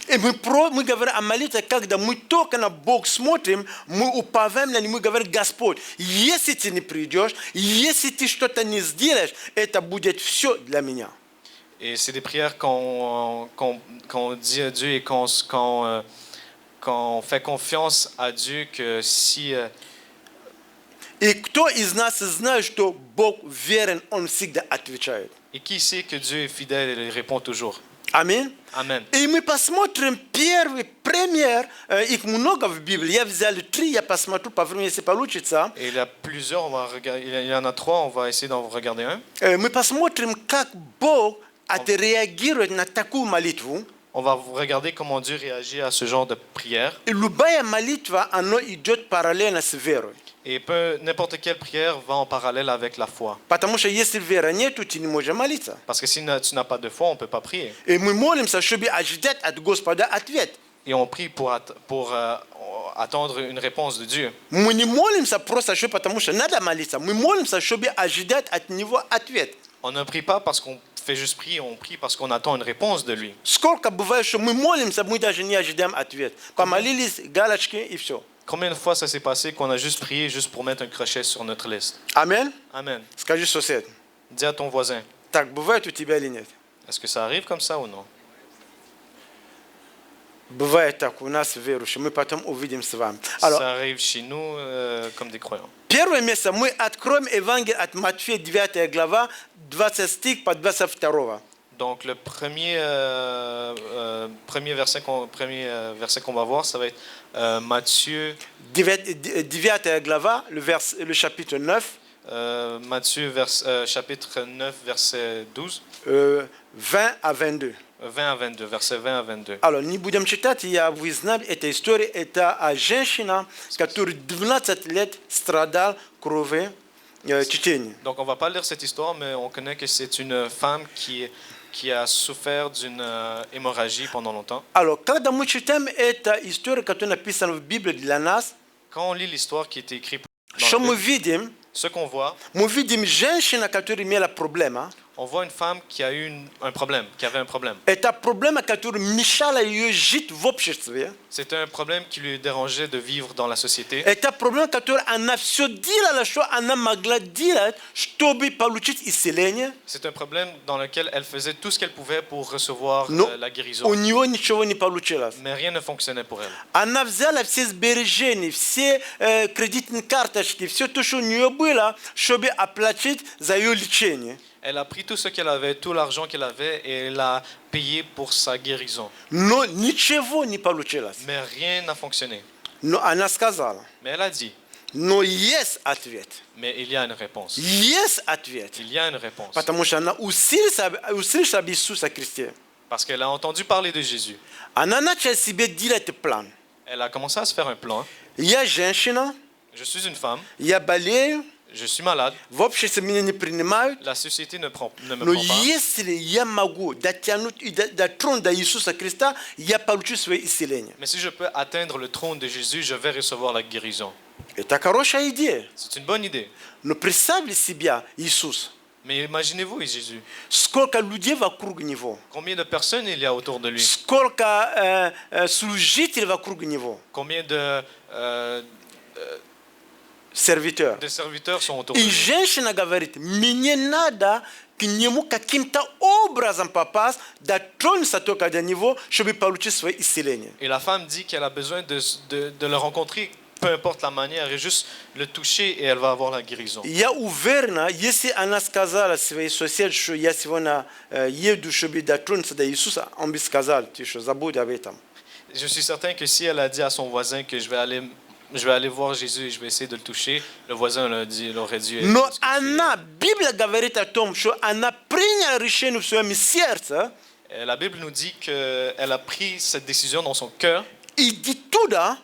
И мы говорим о молитве, когда мы только на Бог смотрим, мы уповаем на Него, мы говорим: Господь, если ты не придешь, если ты что-то не сделаешь, это будет все для меня. Et c'est des prières qu'on dit à Dieu et qu'on fait confiance à Dieu que si... И кто из нас знает, что Бог верен, Он всегда отвечает. Et qui sait que Dieu est fidèle et il répond toujours. Аминь. Amen. И мы посмотрим первый пример, их много в Библии. Я взял 3, я посмотрю, по времени, если получится. Et il y a plusieurs, on va regarder, il y en a 3, on va essayer d'en regarder un. Мы посмотрим, как Бог отреагирует на такую молитву. On va regarder comment Dieu réagit à ce genre de prière. И любая молитва, она идет параллельно с верой. Et n'importe quelle prière va en parallèle avec la foi. Потому что если веры нету, ты не можешь молиться. Parce que si tu n'as pas de foi, on ne peut pas prier. И мы молимся, чтобы ожидать от Господа ответ. Et on prie pour attendre une réponse de Dieu. Мы не молимся просто, потому что надо молиться. Мы молимся, чтобы ожидать от Него ответ. On ne prie pas parce qu'on fait juste prier, on prie parce qu'on attend une réponse de lui. Сколько бывает, что мы молимся, мы даже не ожидаем ответ. Помолились, галочки и все. Combien de fois ça s'est passé qu'on a juste prié juste pour mettre un crochet sur notre liste? Amen. Amen. Скажи, сосед. Dis à ton voisin, Так бывает у тебя или нет? est-ce que ça arrive comme ça ou non? Бывает так у нас верующие. Мы потом увидим с вами. Ça arrive chez nous comme des croyants. Первое место мы откроем Евангелие от Матфея, 9 глава, 20 стих по 22. Donc le premier verset qu'on va voir, ça va être Matthieu 9 глава, le chapitre 9. Matthieu chapitre 9, verset 12. 20 à 22. 20 à 22, verset 20 à 22. Alors, не будем читать, вы знаете, эта история, это женщина, которая 12 лет страдала крови течения. Donc on va pas lire cette histoire, mais on connaît que c'est une femme qui a souffert d'une hémorragie pendant longtemps. Alors, когда мы читаем эту историю, которая написана в Библии для нас, quand on lit l'histoire qui a été écrite что мы видим? Ce qu'on voit, Мы видим женщину, которая имела проблема. on voit une femme qui a eu un problème, qui avait un problème. Это проблема, которая мешала ее жить в обществе. C'était un problème qui lui dérangeait de vivre dans la société. Это проблема, которую она все делала, что она могла делать, чтобы получить исцеление. C'est un problème dans lequel elle faisait tout ce qu'elle pouvait pour recevoir Но la guérison. у нее ничего не получилось. Mais rien ne fonctionnait pour elle. Она взяла все сбережения, все кредитные карточки, все то, что у нее было, чтобы оплатить за ее лечение. Elle a pris tout ce qu'elle avait, tout l'argent qu'elle avait, et elle a payé pour sa guérison. Но ничего не получилось. Mais rien n'a fonctionné. Но она сказала, Mais elle a dit, но есть ответ. mais il y a une réponse. Есть ответ. Il y a une réponse. Потому что она услышала об Иисусе Христе. Parce qu'elle a entendu parler de Jésus. Она начала себе делать план. Elle a commencé à se faire un plan. Я женщина, Je suis une femme, я болею, je suis malade, в обществе меня не принимают. la société ne me prend Но pas. если я могу дотянуть и дотронуть до Иисуса Христа, я получу свое исцеление. Mais si je peux atteindre le trône de Jésus, je vais recevoir la guérison. Это хорошая идея. C'est une bonne idée. Но представьте себя Иисус. Mais imaginez-vous Jésus. Сколько людей вокруг Него. Combien de personnes il y a autour de lui? Сколько служителей вокруг Него. Combien de Сервитeurs. serviteurs sont autour de И lui? женщина говорит, мне надо к Нему каким-то образом попасть, дотронуться только до Него, чтобы получить свое исцеление. Et la femme dit qu'elle a besoin de le rencontrer, peu importe la manière, et juste le toucher et elle va avoir la guérison. Я уверена, если она сказала своей соседке, что я сегодня еду, чтобы дотронуться до Иисуса, он бы сказал, ты что, забудь об этом. Je suis certain que si elle a dit à son voisin que je vais aller voir Jésus et je vais essayer de le toucher, le voisin l'aurait dit. Но Est-ce que tu- она, Библия говорит о том, что она приняла решение в своем сердце La Bible nous dit qu'elle a pris cette décision dans son cœur. идти туда,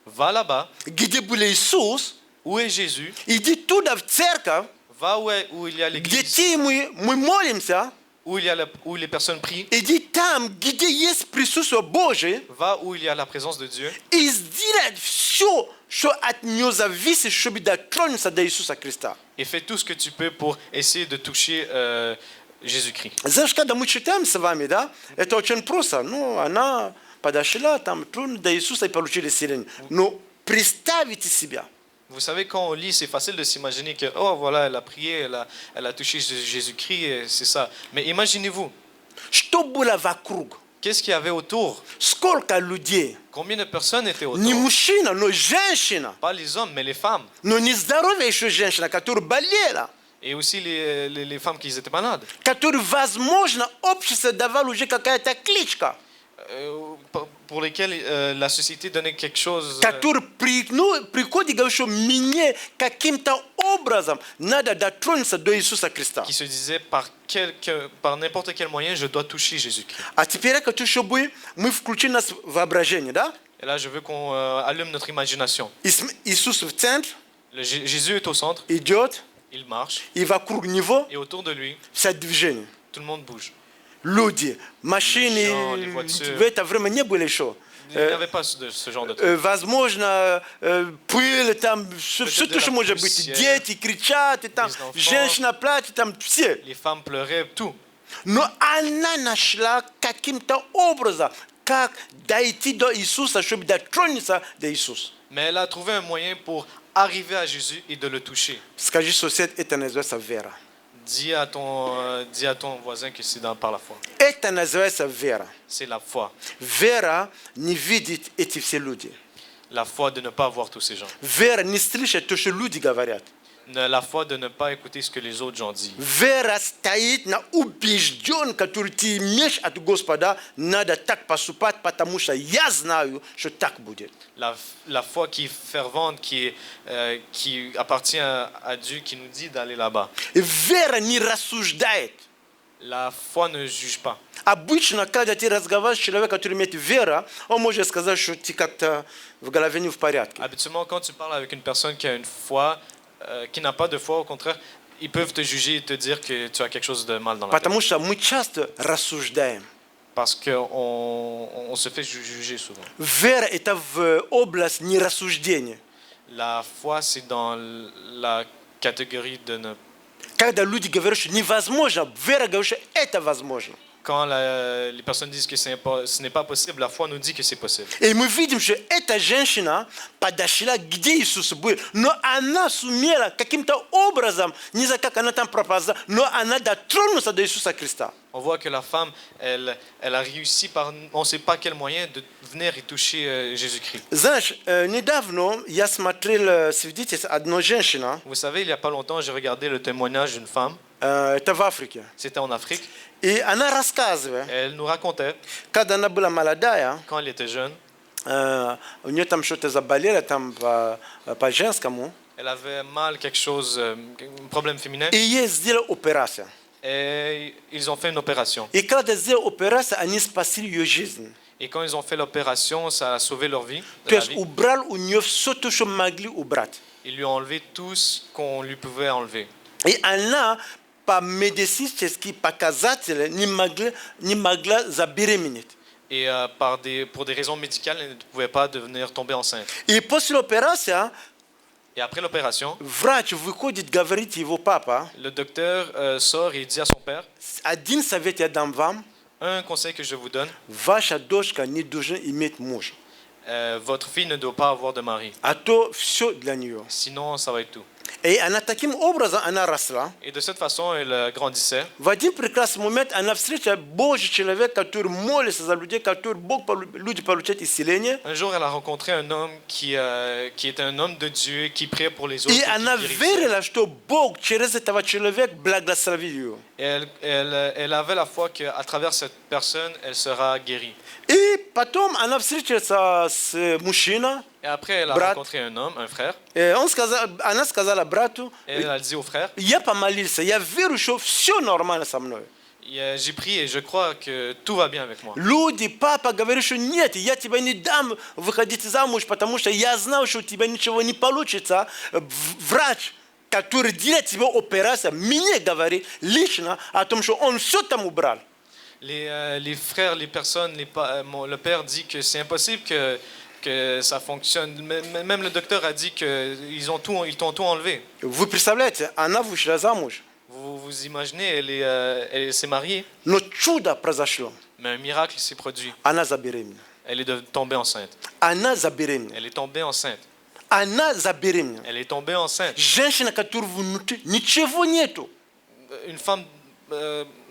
Va là-bas, где был Иисус, où est Jésus, иди туда в церковь, va où il y a где l'église, мы молимся, où les personnes prient, иди там, где есть присутствие Божие, va où il y a la présence de Dieu и сделать все, что от нее зависит, чтобы дотронуться до Иисуса Христа. et fais tout ce que tu peux pour essayer de toucher Jésus-Christ. Знаешь, когда мы читаем с вами, да, это очень просто. Ну, она подошла, там, тронула до Иисуса и получили исцеление. Но представьте себя, Vous savez, quand on lit, c'est facile de s'imaginer que, oh voilà, elle a prié, elle a touché Jésus-Christ, et c'est ça. Mais imaginez-vous, что было вокруг, qu'est-ce qu'il y avait autour? сколько людей, Combien de personnes étaient не autour? мужчина, но женщина, Pas les hommes, mais les femmes. но нездоровая еще женщина, которая болела, Et aussi les femmes qui étaient malades. которой, возможно, общество давало уже какая-то кличка, Pour lesquelles la société donnait quelque chose. который приходит и говорит, что мне каким-то образом надо дотронуться до Иисуса Христа. Qui se disait par n'importe quel moyen, je dois toucher Jésus-Christ. А теперь я хочу, чтобы мы включили нас воображение, да? Et là, je veux qu'on allume notre imagination. Иисус в центре Jésus est au centre, идет, il marche, и вокруг него et autour de lui, вся движение. tout le monde bouge. Люди, машины, Les voitures. в это время не было еще. Il n'y avait pas ce genre de truc. Возможно, пыль, там, все, de то, что la может быть. poussière. Дети кричат, и там, Les enfants. женщина плачет, там все. Les femmes pleuraient, tout. Но она нашла каким-то образом, как дойти до Иисуса, чтобы дотронуться до Иисуса. Mais elle a trouvé un moyen pour arriver à Jésus et de le toucher. Скажи, сосед, это называется вера. Dis à ton voisin que c'est par la foi. Это называется вера. C'est la foi. Вера не видит эти все люди. La foi de ne pas voir tous ces gens. Вера не слышит то, что люди говорят. La foi de ne pas écouter ce que les autres gens disent. Вера стоит на убежден, который ты имеешь от Господа, надо так поступать, потому что я знаю, что так будет. La foi qui est fervente, qui appartient à Dieu, qui nous dit d'aller là-bas. Вера не рассуждает. La foi ne juge pas. Обычно, когда ты разговариваешь с человеком, который имеет веру, он может сказать, что ты как-то в голове не в порядке. Habituellement, quand tu parles avec une personne qui a une foi, qui n'a pas de foi, au contraire, ils peuvent te juger et te dire que tu as quelque chose de mal dans la tête. Потому что мы часто рассуждаем. Parce qu'on se fait juger souvent. Вера – это в область нерассуждения. La foi, c'est dans la catégorie de ne Когда люди говорят, что невозможно, вера говорит, что это возможно. Quand les personnes disent que ce n'est pas possible, la foi nous dit que c'est possible. И мы видим, что эта женщина подошла, где Иисус был, но она сумела каким-то образом, не знаю, как она там пропала, но она дотронулась до Иисуса Христа. On voit que la femme, elle a réussi par on ne sait pas quel moyen de venir et toucher Jésus-Christ. Знаешь, недавно я смотрел свидетельство одной женщины, Vous savez, il n'y a pas longtemps, j'ai regardé le témoignage d'une femme. это в Африке. C'était en Afrique. И она рассказывает, Elle nous racontait, когда она была молодая, quand elle était jeune, у нее там что-то заболело там по-женскому, elle avait mal, quelque chose, un problème féminin. и ей сделали операцию. Et ils ont fait une opération. И когда сделали операцию, они спасли ее жизнь. Et quand ils ont fait l'opération, ça a sauvé leur vie. То есть убрал у нее все то, что могли убрать. Ils lui ont enlevé tout ce qu'on lui pouvait enlever. И она по медицинским показателям не могла забеременеть. Et pour des raisons médicales, elle ne pouvait pas devenir tomber enceinte. И после операции Et après l'opération, врач выходит, говорит его папа, le docteur sort et dit à son père, один совет я дам вам, un conseil que je vous donne, ваша дочка не должна иметь мужа. votre fille ne doit pas avoir de mari. А то все для нее. Sinon, ça va être tout. И она таким образом она росла. Et de cette façon, elle grandissait. В один прекрасный момент она встретила Божий человек, который молится за людей, который люди получают исцеление. Un jour, elle a rencontré un homme qui était un homme de Dieu, qui priait pour les autres. И она верила, что Бог через этого человека благословил ее. Elle avait la foi qu'à travers cette personne, elle sera guérie. И потом она встретилась с мужчиной. Et après, elle a Брат. rencontré un homme, un frère. Она сказала брату, Et elle a dit au frère, я помолился, я верю, что все нормально со мной. j'ai prié et je crois que tout va bien avec moi. Люди, папа говорит, что нет, я тебя не дам выходить замуж, потому что я знал, что у тебя ничего не получится. Врач, который делает тебе операцию, мне говорит лично о том, что он все там убрал. Les frères, les personnes, le père dit que c'est impossible que ça fonctionne. Même le docteur a dit qu'ils t'ont tout enlevé. Вы представляете, она вышла замуж, Vous imaginez, elle s'est mariée, но чудо произошло. mais un miracle s'est produit. Она забеременела. Elle est tombée enceinte. Она забеременела. Elle est tombée enceinte. Она забеременела. Elle est tombée enceinte. Женщина, которая внутри, ничего нету. Une femme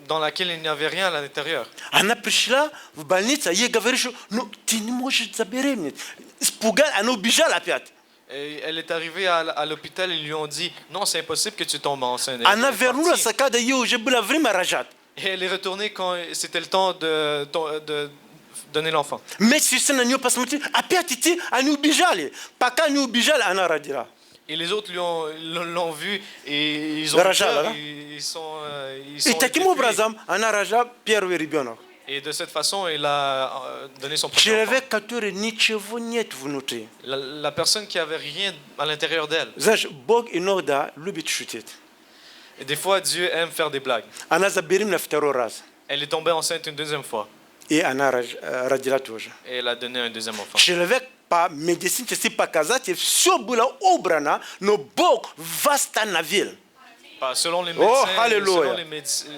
dans laquelle il n'y avait rien à l'intérieur. Она пришла в больницу, ей говорят, что ну, ты не можешь забеременеть. Испугалась, она убежала опять. Et elle est arrivée à l'hôpital, ils lui ont dit non, c'est impossible que tu tombes enceinte. Она Elle est вернулась, partie. когда ей уже было время рожать. Et elle est retournée quand c'était le temps de donner l'enfant. Медсестры на нее посмотрели, опять идти, они убежали. Пока не убежали, она родила. Et les autres l'ont vu et ils ont Рожала, peur, да? ils sont И таким reculés. образом она рожала первый ребенок. Et de cette façon, il a donné son premier enfant. Человек, который ничего нет внутри. La personne qui avait rien à l'intérieur d'elle. Знаешь, Бог иногда любит шутить. Et des fois, Dieu aime faire des blagues. Она забеременела второй раз. Elle est tombée enceinte une deuxième fois И она родила тоже. et elle a donné un deuxième enfant. Человек по медицинским показателям все было убрано, но Бог восстановил. Selon les Oh, médecins, alléluia.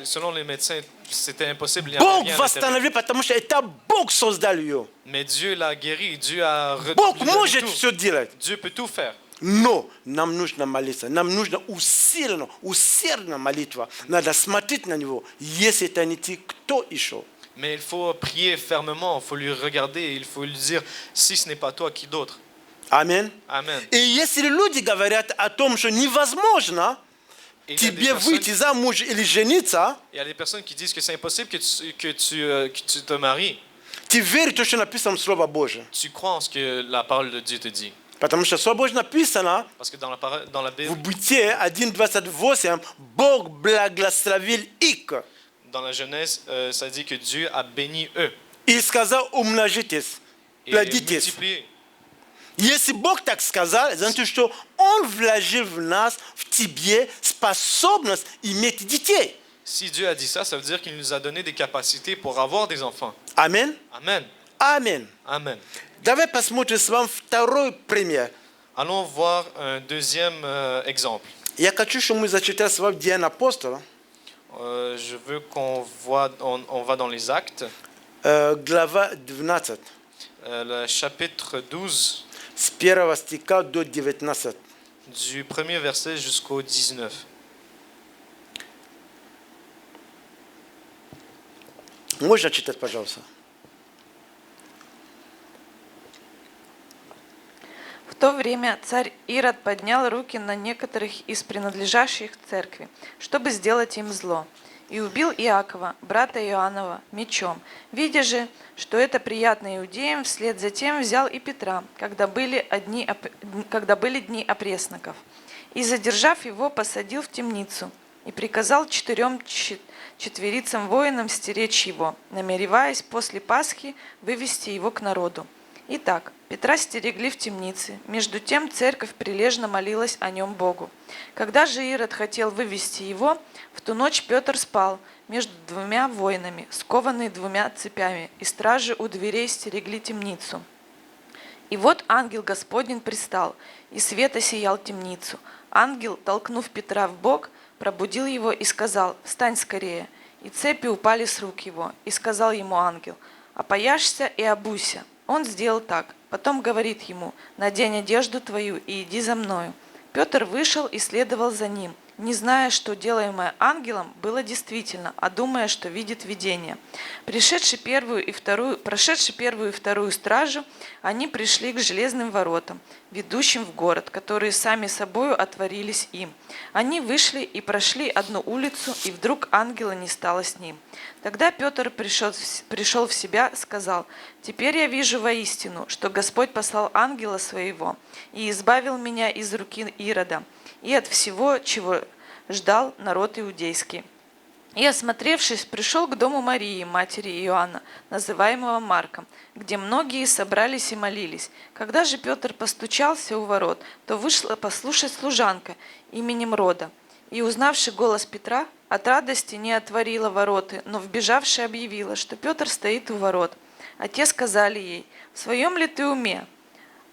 selon les médecins, c'était impossible. Il n'y avait Бог rien à l'intérieur. восстановил, потому что это Бог создал ее. Mais Dieu l'a guéri, Dieu a Бог redonné может tout. все делать. Dieu peut tout faire. Но нам нужно молиться, нам нужно усердно молитва. Надо смотреть на него, если это не ты, кто еще? Mais il faut prier fermement, il faut lui regarder, il faut lui dire si ce n'est pas toi, qui d'autre. Аминь. Amen. И если люди говорят о том, что невозможно Et il y a des тебе выйти замуж или жениться, il y a des personnes qui disent que c'est impossible que tu te maries. ты веришь в то, что написано в Слово Божие. Tu crois en ce que la parole de Dieu te dit. Потому что в Слово Божие написано, Parce que dans la в Bible, Бытие 1:28, Бог благословил их. dans la Genèse, ça dit que Dieu a béni eux. И сказал, умножитесь, Et плодитесь. multiplié. Если Бог так сказал, значит, что Он вложил в нас, в тебе, способность иметь детей. Si Dieu a dit ça, ça veut dire qu'il nous a donné des capacités pour avoir des enfants. Аминь. Amen. Аминь. Amen. Давай посмотрим с вами второй пример. Allons voir un deuxième exemple. Я хочу, чтобы мы зачитали с вами Деяния апостола, Je veux qu'on voit, on va dans les actes, глава 12, le chapitre 12, с 1 стиха до 19. du premier verset jusqu'au 19. Можно читать, пожалуйста? В то время царь Ирод поднял руки на некоторых из принадлежащих церкви, чтобы сделать им зло, и убил Иакова, брата Иоаннова, мечом. Видя же, что это приятно иудеям, вслед за тем взял и Петра, когда были дни опресноков, и, задержав его, посадил в темницу, и приказал 4 четверицам воинам стеречь его, намереваясь после Пасхи вывести его к народу. Итак, Петра стерегли в темнице. Между тем церковь прилежно молилась о нем Богу. Когда же Ирод хотел вывести его, в ту ночь Петр спал между 2 воинами, скованный 2 цепями, и стражи у дверей стерегли темницу. И вот ангел Господень пристал, и свет осиял темницу. Ангел, толкнув Петра в бок, пробудил его и сказал: «Встань скорее». И цепи упали с рук его. И сказал ему ангел: «Опояшься и обуйся». Он сделал так. Потом говорит ему: «Надень одежду твою и иди за мною». Петр вышел и следовал за ним, не зная, что делаемое ангелом было действительно, а думая, что видит видение. Прошедши первую и вторую стражу, они пришли к железным воротам, ведущим в город, которые сами собою отворились им. Они вышли и прошли одну улицу, и вдруг ангела не стало с ним. Тогда Петр пришел в себя, сказал: «Теперь я вижу воистину, что Господь послал ангела своего и избавил меня из руки Ирода и от всего, чего ждал народ иудейский». И, осмотревшись, пришел к дому Марии, матери Иоанна, называемого Марком, где многие собрались и молились. Когда же Петр постучался у ворот, то вышла послушать служанка именем Рода. И, узнавши голос Петра, от радости не отворила вороты, но вбежавши объявила, что Петр стоит у ворот. А те сказали ей: «В своем ли ты уме?»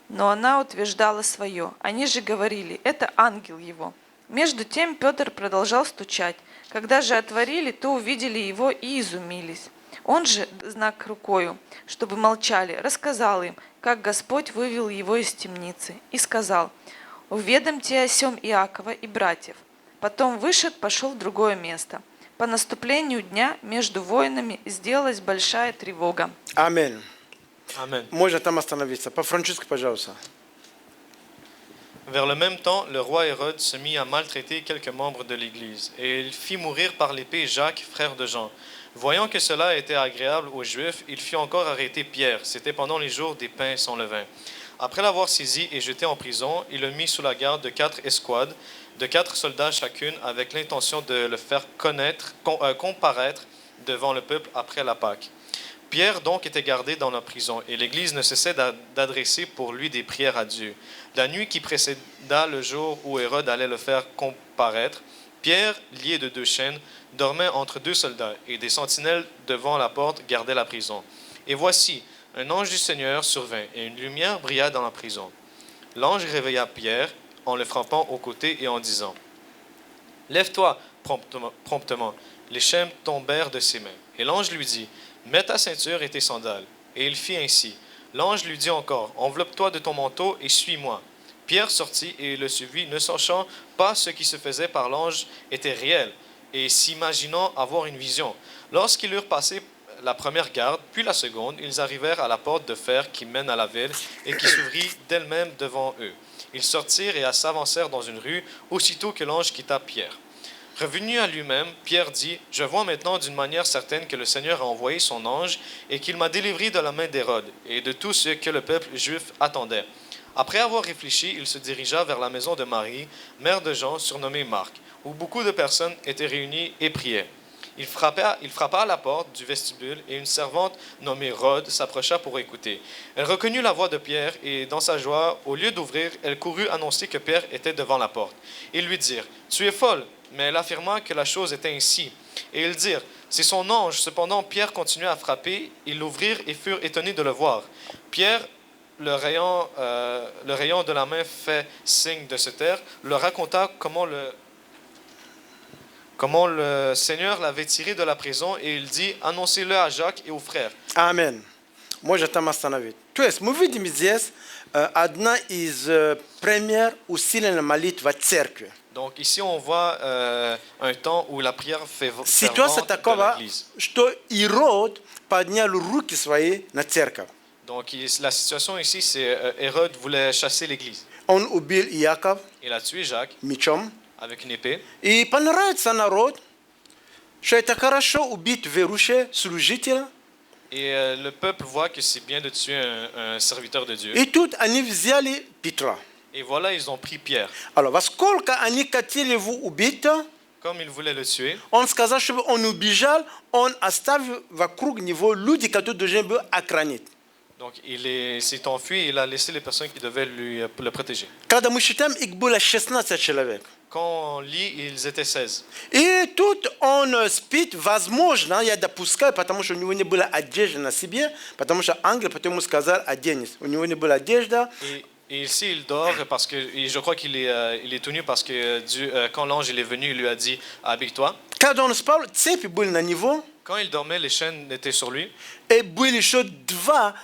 Но она утверждала свое. Они же говорили: «Это ангел его». Между тем Петр продолжал стучать. Когда же отворили, то увидели его и изумились. Он же, знак рукою, чтобы молчали, рассказал им, как Господь вывел его из темницы, и сказал: «Уведомьте о сем Иакова и братьев». Потом вышед, пошел в другое место. По наступлению дня между воинами сделалась большая тревога. Аминь. Amen. Можно там остановиться. По-французски, пожалуйста. Vers le même temps, le roi Hérode se mit à maltraiter quelques membres de l'Église, et il fit mourir par l'épée Jacques, frère de Jean. Voyant que cela était agréable aux Juifs, il fit encore arrêter Pierre. C'était pendant les jours des pains sans levain. Après l'avoir saisi et jeté en prison, il le mit sous la garde de 4 escouades, de 4 soldats chacune, avec l'intention de le faire comparaître devant le peuple après la Pâque. Pierre donc était gardé dans la prison, et l'Église ne cessait d'adresser pour lui des prières à Dieu. La nuit qui précéda le jour où Hérode allait le faire comparaître, Pierre, lié de 2 chaînes, dormait entre 2 soldats, et des sentinelles devant la porte gardaient la prison. Et voici, un ange du Seigneur survint, et une lumière brilla dans la prison. L'ange réveilla Pierre en le frappant au côté et en disant: « Lève-toi promptement. » Les chaînes tombèrent de ses mains. Et l'ange lui dit: « Mets ta ceinture et tes sandales. » Et il fit ainsi. L'ange lui dit encore: « Enveloppe-toi de ton manteau et suis-moi. » Pierre sortit et le suivit, ne sachant pas ce qui se faisait par l'ange était réel, et s'imaginant avoir une vision. Lorsqu'ils eurent passé la première garde, puis la seconde, ils arrivèrent à la porte de fer qui mène à la ville et qui s'ouvrit d'elle-même devant eux. Ils sortirent et s'avancèrent dans une rue, aussitôt que l'ange quitta Pierre. Revenu à lui-même, Pierre dit: « Je vois maintenant d'une manière certaine que le Seigneur a envoyé son ange et qu'il m'a délivré de la main d'Hérode et de tout ce que le peuple juif attendait. » Après avoir réfléchi, il se dirigea vers la maison de Marie, mère de Jean, surnommée Marc, où beaucoup de personnes étaient réunies et priaient. Il frappa à la porte du vestibule et une servante nommée Rhoda s'approcha pour écouter. Elle reconnut la voix de Pierre et, dans sa joie, au lieu d'ouvrir, elle courut annoncer que Pierre était devant la porte. Ils lui dirent: « Tu es folle !» Mais elle affirma que la chose était ainsi. Et ils dirent: « C'est son ange. » Cependant, Pierre continuait à frapper. Ils l'ouvrirent et furent étonnés de le voir. Pierre le rayon de la main fait signe de se taire, leur raconta comment le Seigneur l'avait tiré de la prison et il dit, annoncez-le à Jacques et aux frères. Amen. Можно там остановить. То есть мы видим здесь одна из пример усиленной молитвы церкви. Donc ici on voit un temps où la prière fait Ситуация fervente de такова, l'Église. что Ирод поднял руки свои на церковь. Donc la situation ici, c'est Hérode voulait chasser l'Église. Он убил Иаков Il a tué Jacques мечом. avec une épée. И понравится народ, что это хорошо убить верующего служителя. Et le peuple voit que c'est bien de tuer un serviteur de Dieu. И тут они взяли Петра. Et voilà, ils ont pris Pierre. Alors, во сколько они хотели его убить, Comme ils voulaient le tuer, он сказал, чтобы он убежал, он оставил вокруг него люди, которые должны были охранять. donc il s'est enfui et il a laissé les personnes qui devaient le protéger. Когда мы считаем, их было 16 человек. Quand on lit, ils étaient 16. И тут он спит, возможно, я допускаю, потому что у него не было одежды на себе, потому что ангел потом ему сказал, оденись. У него не была одежда. Et ici, il dort parce que et je crois qu'il est tout nu parce que Dieu, quand l'ange il est venu, il lui a dit habille-toi. Когда он спал, цепи были на него. Quand il dormait, les chaînes étaient sur lui. И были еще два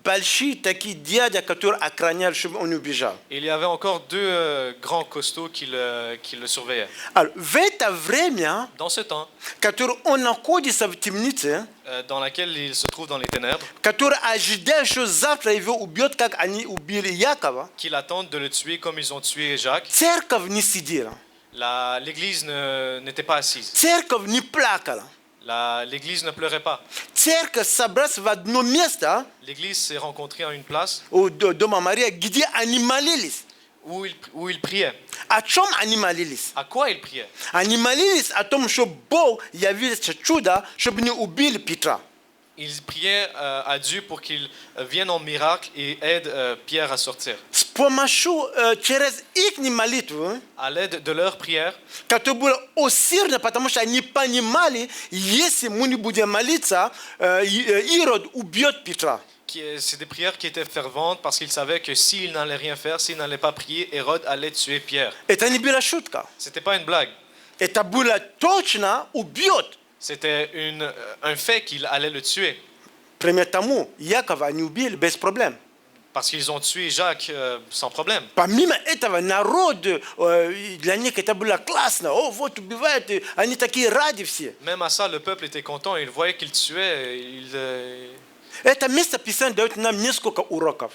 большие такие дядя, которые охраняли, чтобы он не убежал. Et il y avait encore deux grands costauds qui le surveillaient. Alors, в это время, Dans ce temps, который он находится в темнице, dans laquelle il se trouve dans les ténèbres, который ожидает, что завтра его убьет, как они убили Якова, qu'il attendent de le tuer comme ils ont tué Jacques, церковь не сидела, l'Église n'était pas assise. церковь не плакала. L'Église ne pleurait pas. Церковь собралась в одно место L'Église s'est rencontrée en une place у дома Марии, где они молились. où il priait. О чем они молились? À quoi il priait? Они молились о том, что Бог явился чудо, чтобы не убили Петра. Ils priaient à Dieu pour qu'il vienne en miracle et aide Pierre à sortir. С помощью, через их молитву, À l'aide de leur prière, которая была усердна, потому что они понимали, если мы не будем молиться, Ирод убьет Петра. c'est des prières qui étaient ferventes parce qu'ils savaient que s'ils n'allaient rien faire, s'ils n'allaient pas prier, Hérode allait tuer Pierre. Это не была шутка. C'était pas une blague. Это было точно убьет. C'était un fait qu'il allait le tuer. Пример тому, Якова они убили без проблем. Parce qu'ils ont tué Jacques sans problème. Помимо этого, народ, для них это было классно. О, вот убивают, они такие ради все. Même à ça, le peuple était content. Il voyait qu'il tuait. Это место Писания дает нам несколько уроков.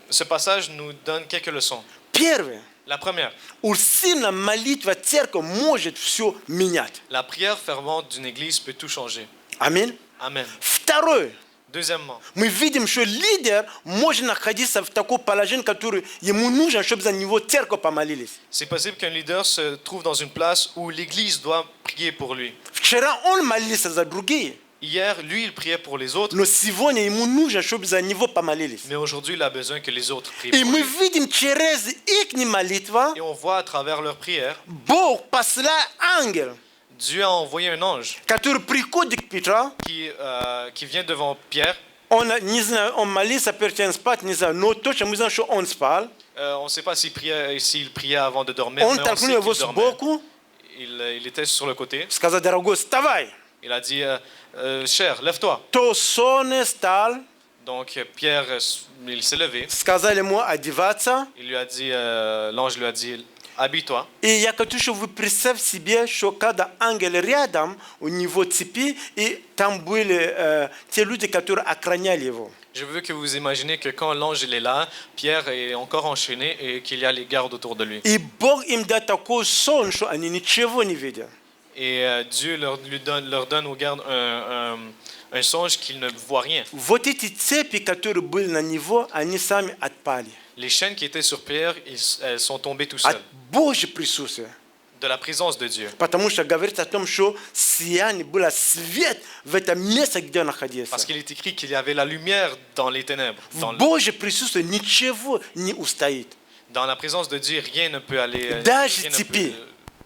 Ce passage nous donne quelques leçons. Первое. La première, Усильная молитва церкви может все менять. la prière fervente d'une église peut tout changer. Аминь. Amen. Второе. Deuxièmement, Мы видим, что лидер может находиться в таком положении, которое ему нужно, чтобы за него церковь помолились. c'est possible qu'un leader se trouve dans une place où l'église doit prier pour lui. Вчера он молился за другие, Hier, lui, il priait pour les autres, но сегодня ему нужно, чтобы за него помолились. mais aujourd'hui, il a besoin que les autres prient И pour мы lui. видим через их молитву, Et on voit à travers leurs prières, Бог послал ангел, Dieu a envoyé un ange который приходит к Петру. qui vient devant Pierre. Он, не знаю, он молился перед тем спать, не знаю, но точно мы знаем, что он спал. On ne sait pas s'il priait avant de dormir, Он mais on sait толкнул его qu'il dormait. сбоку, Il était sur le côté. сказал, дорогой, вставай. Il a dit, cher, lève-toi. То сон стал, Donc Pierre, il s'est levé. сказали ему одеваться. Il lui a dit, l'ange lui a dit, habille-toi. И я хочу, чтобы вы представьте себе, что когда ангел рядом, у него цепи, и там были те люди, которые охраняли его. Je veux que vous imaginez que quand l'ange il est là, Pierre est encore enchaîné et qu'il y a les gardes autour de lui. И Бог им дал такой сон, что они ничего не видят. Et Dieu leur donne aux gardes un songe qu'ils ne voient rien. Вот эти цепи, которые были на него, они сами отпали. Les chaînes qui étaient sur Pierre, elles sont tombées tout seules. От Божьего присутствия. De la présence de Dieu. Потому что говорится о том, что сияние было свет в этом месте, где он находился. Parce qu'il est écrit qu'il y avait la lumière dans les ténèbres. В Божьем присутствии ничего не устоит. Dans la présence de Dieu, rien ne peut aller. Даже Rien ne цепи.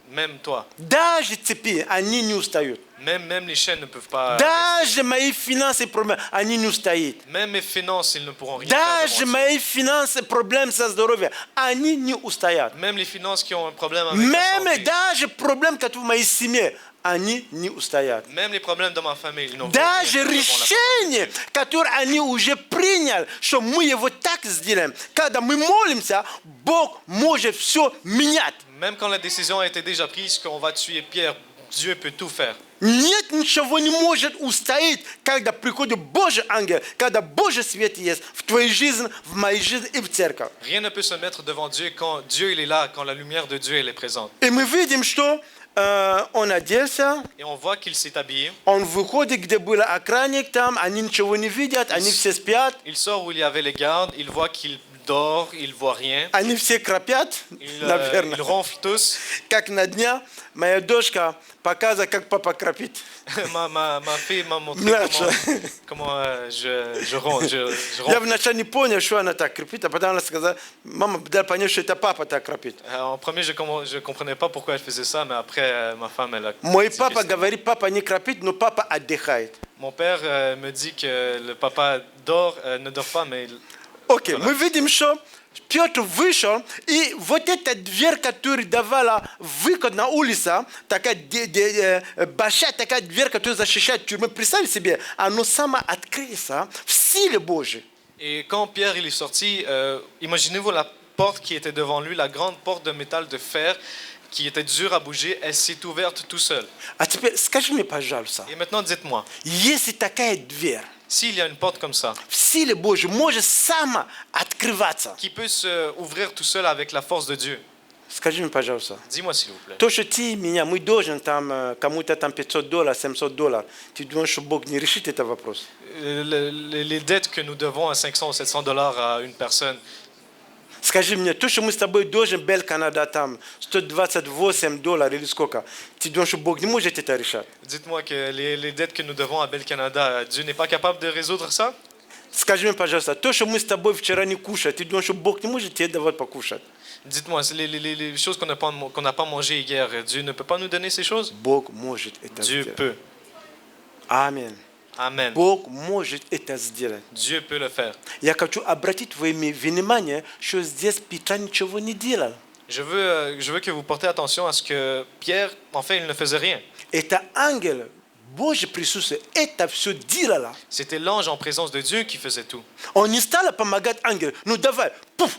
Même toi. Даже цепи, они не устают. Même les chaînes ne peuvent pas. Даже мои финансы проблемы, они не устают. Même mes finances, ils ne pourront rien faire. Даже devant мои финансы проблемы со здоровьем, они не устоят. Dieu. Même les finances qui ont un problème avec la Même santé. даже проблемы, которые в моей семье, они не устоят. Même les problèmes de ma famille, ils n'ont Даже rien devant la решение, которое они уже приняли, что мы его так сделаем, когда мы молимся, Бог может все менять. Même quand la décision a été déjà prise qu'on va tuer Pierre, Dieu peut tout faire. Нет ничего не может устоять, когда приходит Божий ангел, когда Божий свет есть в твоей жизни, в моей жизни и в церковь. Rien ne peut se mettre devant Dieu quand Dieu il est là, quand la lumière de Dieu elle est présente. И мы видим, что он оделся, Et on voit qu'il s'est habillé. он выходит, где был охранник, там они ничего не видят, они все спят, Il sort où il y avait les gardes. Il voit qu'il dort. Il voit rien. они все храпят, Ils наверное. ronflent tous. Как на дня моя дочка показывает, как папа храпит. ma fille m'a montré Наша. comment je ronfle. Je Я ronfle. вначале не понял, что она так храпит, а потом она сказала, мама, дай понять, что это папа так храпит. En premier, je ne comprenais pas pourquoi elle faisait ça, mais après, ma femme, elle a. Мой expliqué папа ça. говорит, папа не храпит, но папа отдыхает. Mon père me dit que le papa ne dort pas, mais Окей, мы видим, что Петр вышел, и вот эта дверь, которая давала выход на улицу, такая большая такая дверь, которая защищает тюрьму, представь себе, она сама открылась в силе Божьей. Et quand Pierre il est sorti, imaginez-vous la porte qui était devant lui, la grande porte de métal de fer qui était dure à bouger, elle s'est ouverte tout seule. А теперь скажи мне, пожалуйста, Et maintenant, dites-moi, если такая дверь s'il y a une porte comme ça, в силе Божьей может сама открываться, qui peut se ouvrir tout seul avec la force de Dieu, скажи мне, пожалуйста, dis-moi s'il vous plaît. то, что ты меня, мы должен там кому-то там $500, $700, ты думаешь, что Бог не решит этот вопрос? Les dettes que nous devons à 500 ou 700 dollars à une personne, Скажи мне, то, что мы с тобой должен Белл Канада там $128 или сколько, ты думаешь, что Бог не может это решать? dites-moi que les dettes que nous devons à Bel Canada, Dieu n'est pas capable de résoudre ça? Скажи мне, пожалуйста, то, что мы с тобой вчера не кушали, ты думаешь, что Бог не может тебе давать покушать? Dites-moi, les choses qu'on n'a pas mangées hier, Dieu ne peut pas nous donner ces choses? Бог может это Dieu сделать. peut. Аминь. Amen. Бог может это сделать. Dieu peut le faire. Я хочу обратить твое внимание, что здесь Петр ничего не делал. Je veux que vous portez attention à ce que Pierre, en fait, il ne faisait rien. Это ангел, Божье присутствие, это все делало. C'était l'ange en présence de Dieu qui faisait tout. Он не стал помогать ангелу. Ну давай, пуф.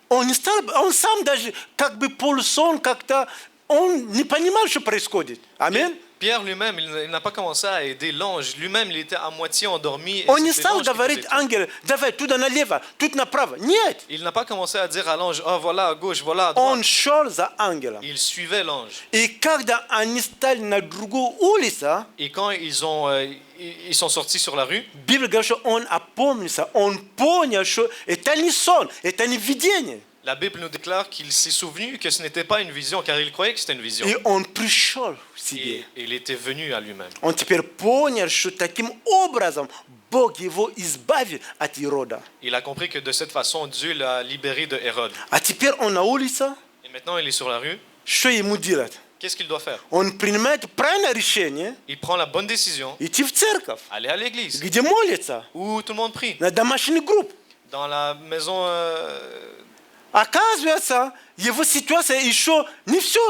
Он не стал, он сам даже как бы полусон как-то, он не понимал, что происходит. Аминь. Pierre lui-même, il n'a pas commencé à aider l'ange. Lui-même, il était à moitié endormi. Et Он не c'était стал l'ange qui говорить faisait tout. ангелу, давай туда налево, тут направо. Нет. Il n'a pas commencé à dire à l'ange, oh voilà à gauche, voilà à Он droite. шел за ангелом. Il suivait l'ange. И когда они стали на другую улицу, Et quand ils sont sortis sur la rue, Библия говорит, что он опомнился, он понял, что это не сон, это не видение. la Bible nous déclare qu'il s'est souvenu que ce n'était pas une vision, car il croyait que c'était une vision. И он пришел в себе. Et il était venu à lui-même. Он теперь понял, что таким образом Бог его избавит от Ирода. Il a compris que de cette façon, Dieu l'a libéré de Hérode. А теперь он на улице, Et maintenant, il est sur la rue. что ему делать? Qu'est-ce qu'il doit faire? Он принимает правильное решение Il prend la bonne décision, идти в церковь, aller à l'église, где молится, où tout le monde prie. на домашний групп. Dans la maison, Оказывается, его ситуация еще не все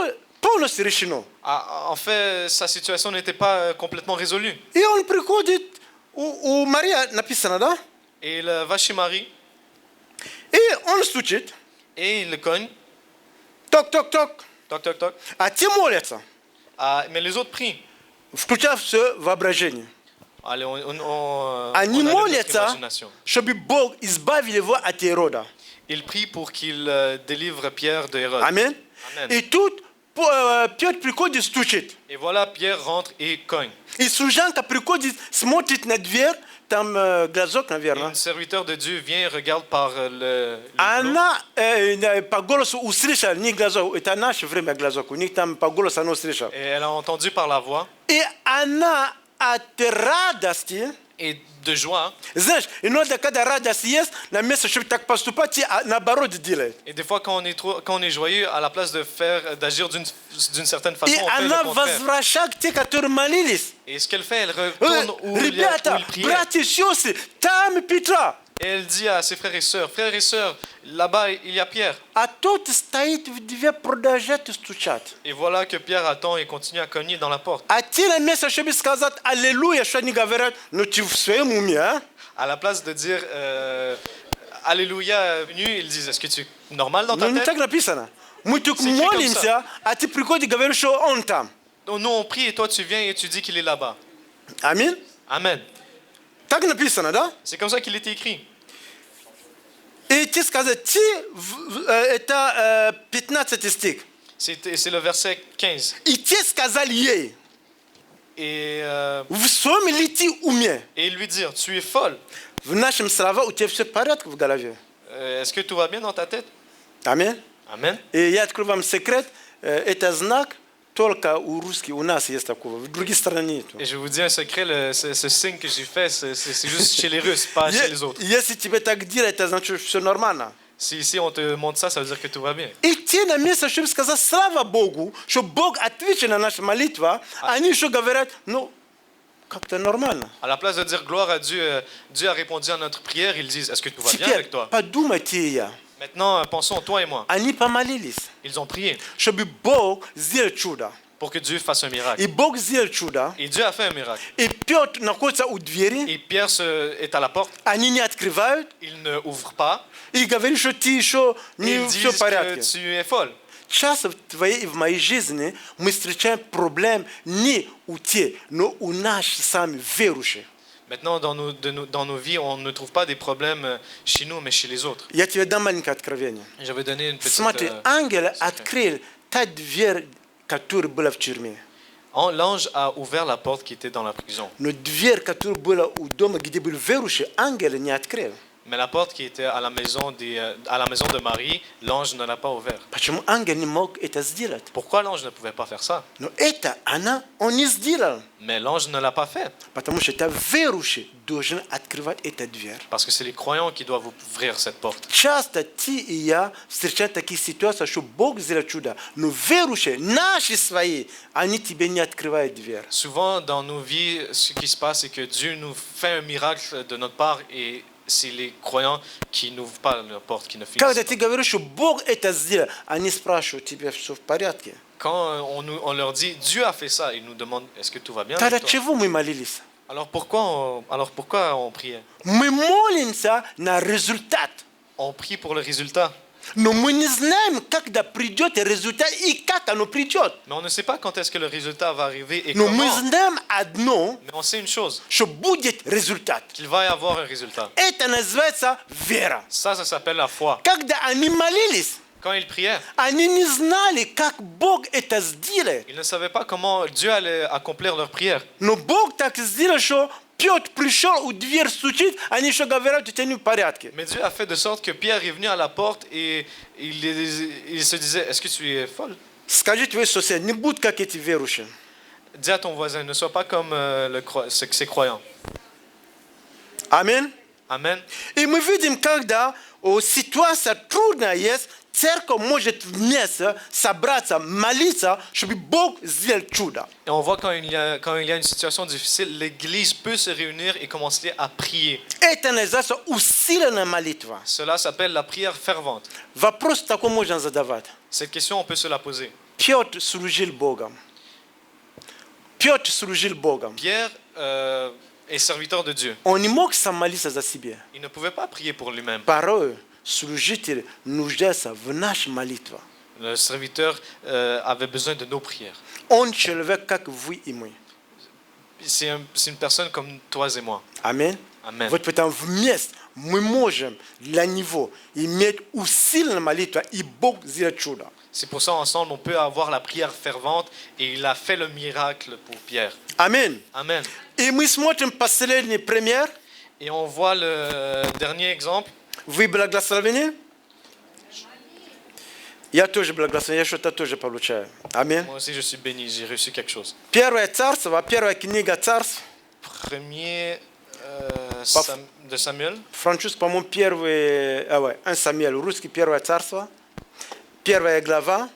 полностью решено. en fait, sa situation n'était pas complètement résolue. И он приходит, у Марии написано, да? Et il va chez Marie И он стучит, et il le cogne. ток-ток-ток, Toc, toc, toc. а те молятся, Ah, mais les autres prient. включая все воображение. Allez, on Они allume notre молятся, imagination. чтобы Бог избавил его от Ирода. Il prie pour qu'il délivre Pierre de Hérode. Аминь. Amen. И тут Петр приходит, стучит. Et voilà, Pierre rentre et cogne. И служанка приходит, смотрит на дверь, там глазок, Et наверное. un serviteur de Dieu vient et regarde par le rideau. Она по голосу услышала, не глазок, это наше время глазок, у них там по голосу она услышала. Et elle a entendu par la voix. И она от радости et de joie. Знаешь, иногда, когда радость есть, на место, чтобы так поступать, наоборот делает. Et des fois, quand on est joyeux, à la place d'agir d'une certaine façon, И on fait она le contraire. возвращает те, которые молились. Et ce qu'elle fait, elle retourne où il Ребята, priait. братья и сестры, там Петра. Et elle dit à ses frères et sœurs, là-bas, il y a Pierre. А тот стоит в дверь, продолжает стучать. Et voilà que Pierre attend et continue à cogner dans la porte. А те на место, чтобы сказать аллилуйя, что они говорят, ну ты в своем уме, а? À la place de dire Alléluia, venu, ils disent, est-ce que tu es normal dans ta Ну не tête? так написано. Мы только C'est écrit comme молимся, а ты приходишь и говоришь, что он там. Nous, on prie et toi, tu viens et tu dis qu'il est là-bas. Аминь. Amen. Так написано, да? C'est comme ça qu'il était écrit. И ты сказал, это 15 стих. C'est le verset 15. И те сказали ей, Et, в своем ли ты уме? et lui dire, tu es folle. В нашем слова у тебя все в порядке в голове. Est-ce que tout va bien dans ta tête? Аминь. Amen. И я открою вам секрет, это знак только у русских, у нас есть такого, в других странах нету. Et je vous dis un secret, ce signe que j'ai fait, c'est juste chez les Russes, pas chez les autres. Если тебе так делать, это значит, что все нормально. Si ici on te montre ça, ça veut dire que tout va bien. И те на место, чтобы сказать слава Богу, что Бог отвечает на нашу молитву, они еще говорят, ну, как-то нормально. À la place de dire gloire à Dieu, Dieu a répondu à notre prière, ils disent, est-ce que tout va bien avec Теперь toi? подумайте я. Maintenant, pensons, toi et moi. Они помолились, Ils ont prié чтобы Бог сделал чудо. pour que Dieu fasse un miracle. И Бог сделал чудо. Et Dieu a fait un miracle. И Петр находится у двери, Et Pierre est à la porte, они не открывают, il ne ouvre pas, и говорит, что ты еще et не ils все в disent порядке. que tu es folle. Часто в твоей и в моей жизни мы встречаем проблем не у тех, но у нас сами верующих. Maintenant, dans nos vies, on ne trouve pas des problèmes chez nous, mais chez les autres. Я тебе дам маленькое откровение. Je vais donner une petite... Смотри, ангел открыл та дверь, которая была в тюрьме. L'ange a ouvert la porte qui était dans la prison. Но дверь, которая была у дома, где был верующий, ангел не открыл. Mais la porte qui était à la maison de Marie, l'ange ne l'a pas ouverte. Почему ангел не мог это сделать? Pourquoi l'ange ne pouvait pas faire ça? Но это он не сделал. Mais l'ange ne l'a pas fait. Потому что это верующий должен открывать эту дверь. Parce que c'est les croyants qui doivent ouvrir cette porte. Часто ты и я встречаем такие ситуации, что Бог сделал чудо, но верующие, наши свои, они тебе не открывают дверь. Souvent, dans nos vies, ce qui se passe, c'est que Dieu nous fait un miracle de notre part et c'est les croyants qui n'ouvrent pas la porte, qui ne finissent Когда pas. ты говоришь, что Бог это сделал, они спрашивают тебя, все в порядке. Quand on leur dit Dieu a fait ça, ils nous demandent est-ce que tout va bien Тогда avec toi? чего мы молились? Alors pourquoi on priait? Мы молимся на результат. On prie pour le résultat, Но мы не знаем, когда придет результат и как оно придет. mais on ne sait pas quand est-ce que le résultat va arriver et Но мы comment. знаем одно, Mais on sait une chose, что будет результат. qu'il va y avoir un résultat. Это называется вера. Ça s'appelle la foi. Когда они молились, Quand ils priaient, они не знали, как Бог это сделает. ils ne savaient pas comment Dieu allait accomplir leur prière. Но Бог так сделал, что Петр пришел, у дверь стучит, они еще говорят, это не в порядке. Mais Dieu a fait de sorte que Pierre est venu à la porte et il se disait, est-ce que tu es folle? Скажи твоей соседи, не будь как эти верующие. Dis à ton voisin, ne sois pas comme ces croyants. Аминь. Amen. И мы видим, когда ситуация трудная есть, церковь может вместе собраться, молиться, чтобы Бог сделал чудо. Et on voit quand il y a une situation difficile, l'Église peut se réunir et commencer à prier. Это называется усиленная молитва. Cela s'appelle la prière fervente. Вопрос такой можно задавать. Cette question, on peut se la poser. Петр служил Богом. Петр служил Богом. Pierre est serviteur de Dieu. Он не мог сам молиться за себя. Il ne pouvait pas prier pour lui-même. Порой служитель нуждается в нашей молитве. Le serviteur avait besoin de nos prières. Он человек, как вы и мы. C'est une personne comme toi et moi. Аминь. Amen. Вот потому вместе мы можем для него иметь усиленную молитву, и Бог сделает чудо. C'est pour ça, ensemble, on peut avoir la prière fervente et il a fait le miracle pour Pierre. Аминь. Amen. И мы смотрим последний пример. Et on voit le dernier exemple. Вы благословены? Я тоже благословен, я что-то тоже получаю. Аминь. Moi aussi, je suis béni, j'ai reçu quelque chose. Первое царство, первая книга царств, De Samuel. Француз, по-моему, первый, 1 Самуэль, русский первое царство, первая глава,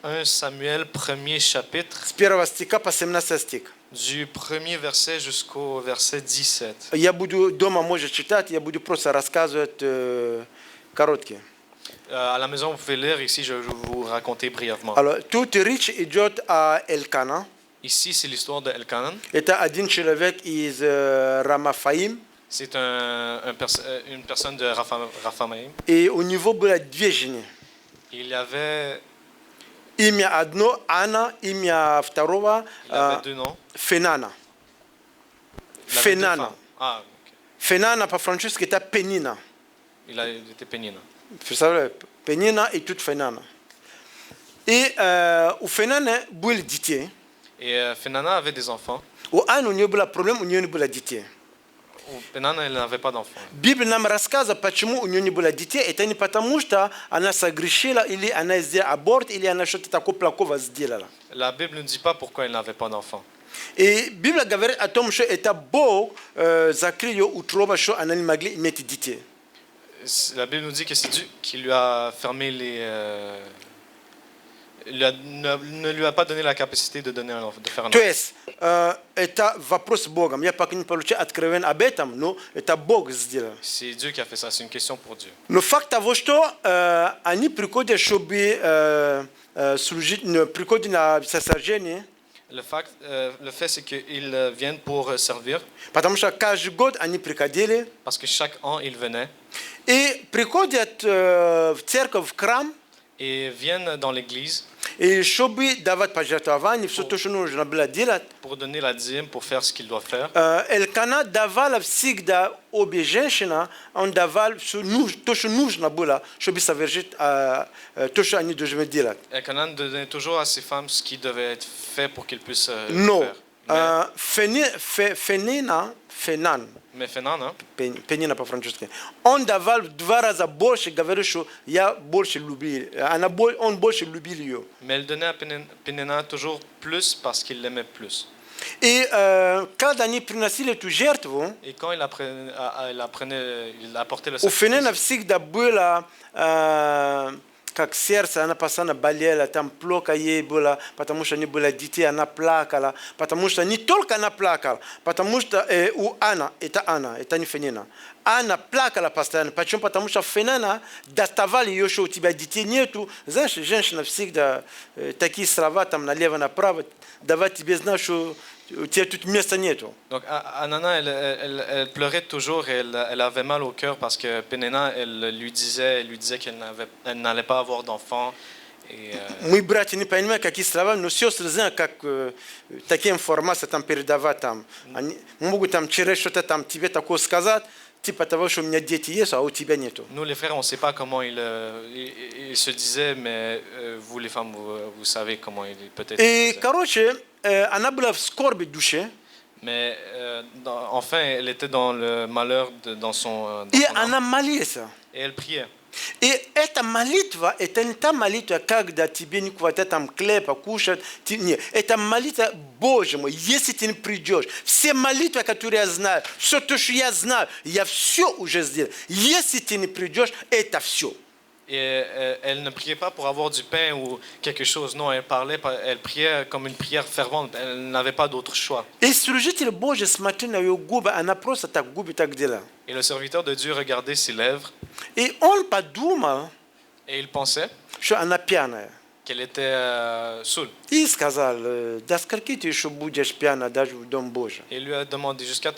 1 Samuel, premier chapitre, с 1 стиха по 17 стих. du premier verset jusqu'au verset 17. Я буду дома, может читать, я буду просто рассказывать короткие. À la maison, vous pouvez lire. Ici, je vais vous raconter brièvement. Alors, toute речь идет о Элкана. Ici, c'est l'histoire de Elkanan. Это один человек из Рамафаим. C'est une personne de Raphaïm. И у него было две жены. Il y avait, Имя одно Анна, имя второго il avait deux noms. Фенана. Il avait deux Фенана. femmes. Ah, ok. Фенана по-французски это Пенина. Il était Pénina. Представляете? Пенина и тут Фенана. И у Фенаны были дети. Et Fenana avait des enfants. У Анны у нее был проблем, у нее не было детей. Penana, elle n'avait pas d'enfants. Библия нам рассказывает, почему у нее не было детей. Это не потому, что она согрешила, или она сделала аборт, или она что-то такое плохого сделала. La Bible ne dit pas pourquoi elle n'avait pas d'enfants. И Библия говорит о том, что это Бог закрыл ее утробу, что она не могла иметь детей. La Bible nous dit que c'est Dieu qui lui a fermé ne lui a pas donné la capacité de donner de faire un То enfant. есть это вопрос с Богом. Я пока не получаю откровение об этом, но это Бог сделал. C'est Dieu qui a fait ça. C'est une question pour Dieu. Но факт того, что они приходят, чтобы служить, приходят на сожжение, Le fait c'est qu'ils viennent pour servir, потому что каждый год они приходили parce que chaque an ils venaient и приходят в церковь, в храм, et viennent dans l'église и чтобы давать пожертвования, все то, что нужно было делать. pour donner la dîme, pour faire ce qu'ils doivent faire. Элкана давал всегда обе женщины, он давал то, что нужно было, чтобы совершить то, что они должны делать. Elkanan donnait toujours à ses femmes ce qui devait être fait pour qu'ils puissent le Но faire. Фенан, Mais Fenana, Пенина по-французски, он давал в 2 раза больше, говорил, что я больше любил, он больше любил ее. mais elle donnait à Penina toujours plus parce qu'il l'aimait plus. И когда они приносили эту жертву, Et quand il apportait le у Фенена sacrifice, всегда было как сердце, она постоянно болела, там плохо ей было, потому что не было детей, она плакала, потому что не только она плакала, потому что у Анна, это не Фенина, Анна плакала постоянно, почему? Потому что Фенена доставали ее, что у тебя детей нету, знаешь, женщина всегда такие слова там налево-направо, давать тебе знать, что у тебя тут места нету. donc Anana, elle pleurait toujours et elle avait mal au cœur parce que Penina, elle lui disait qu'elle n'allait pas avoir d'enfants. Et, Мы, братья, не понимаем, какие слова, но сестры знают, как такие информации там передавать. Там. Они могут там через что-то там тебе такое сказать, типа того, что у меня дети есть, а у тебя нету. nous, les frères, on ne sait pas comment il se disait, mais vous, les femmes, vous savez comment il peut-être. И, disait. короче, она была в скорби душе, Mais enfin, elle était dans le malheur dans son и âme. она молилась. Et elle priait. И эта молитва, это не та молитва, когда тебе не хватает там хлеба, кушать. Нет, это молитва, Боже мой, если ты не придешь, все молитвы, которые я знаю, все то, что я знаю, я все уже сделал. Если ты не придешь, это все. Et elle ne priait pas pour avoir du pain ou quelque chose. Non, elle priait comme une prière fervente. Elle n'avait pas d'autre choix. И служитель Божий смотрел на ее губы, она просто так губы так делала. Et le serviteur de Dieu regardait ses lèvres И он подумал, et il pensait что она пьяная. qu'elle était saoule. И сказал, до скольки ты еще будешь пьяна даже в Дом Божий? Et il lui a demandé jusqu'à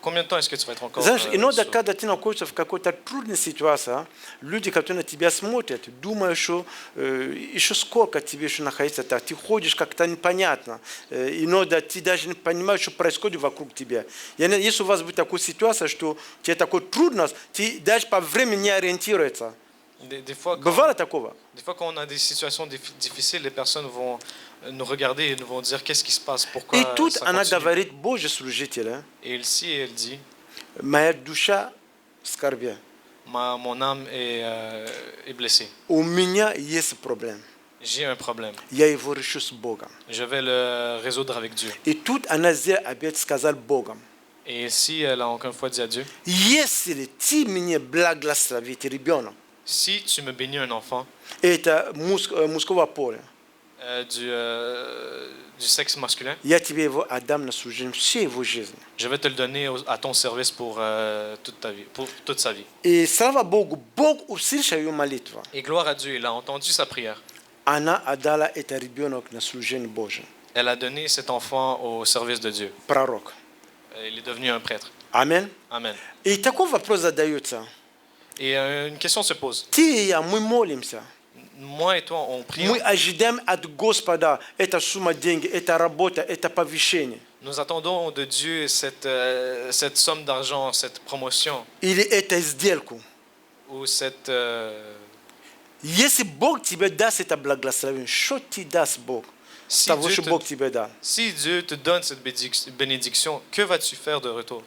combien de temps est-ce que tu vas être encore Знаешь, иногда, saoul? когда ты находишься в какой-то трудной ситуации, люди, которые на тебя смотрят, думают, что еще сколько тебе еще находиться так, ты ходишь как-то непонятно, иногда ты даже не понимаешь, что происходит вокруг тебя. Если у вас будет такая ситуация, что тебе такой трудность, ты даже по времени не ориентируешься. Des fois, Бывало такого? quand on a des situations difficiles, les personnes vont nous regarder et nous vont dire qu'est-ce qui se passe, pourquoi И тут ça она continue. говорит, Божий служитель, Et ici, elle dit, моя душа скорбя. mon âme est blessée. У меня есть проблема. J'ai un problème. Я его решу с Богом. Je vais le résoudre avec Dieu. И тут она сделала обет, сказал Богом. Et si elle a encore une fois dit à Dieu, если ты мне благословить ребенок, si tu me bénis un enfant это мужского поля, du sexe masculin, я тебе его отдам на служение всей его жизни. je vais te le donner à ton service pour toute ta vie, pour toute sa vie. И слава Богу, Бог услышал ее молитву. Et gloire à Dieu, il a entendu sa prière. Она отдала этот ребенок на служение Божие. Elle a donné cet enfant au service de Dieu. Пророк. Il est devenu un prêtre. Amen. Amen. И такой вопрос задается. Et une question se pose. Ты и я, мы молимся. Moi et toi, on prie. Мы ожидаем от Господа это сумма денег, это работа, это повышение. Nous attendons de Dieu cette somme d'argent, cette promotion Или это сделку. ou cette... Если Бог тебе даст это благословение, что ты даст Бог? si, Того, Dieu что te, Бог тебе дал. si Dieu te donne cette bénédiction, que vas-tu faire de retour?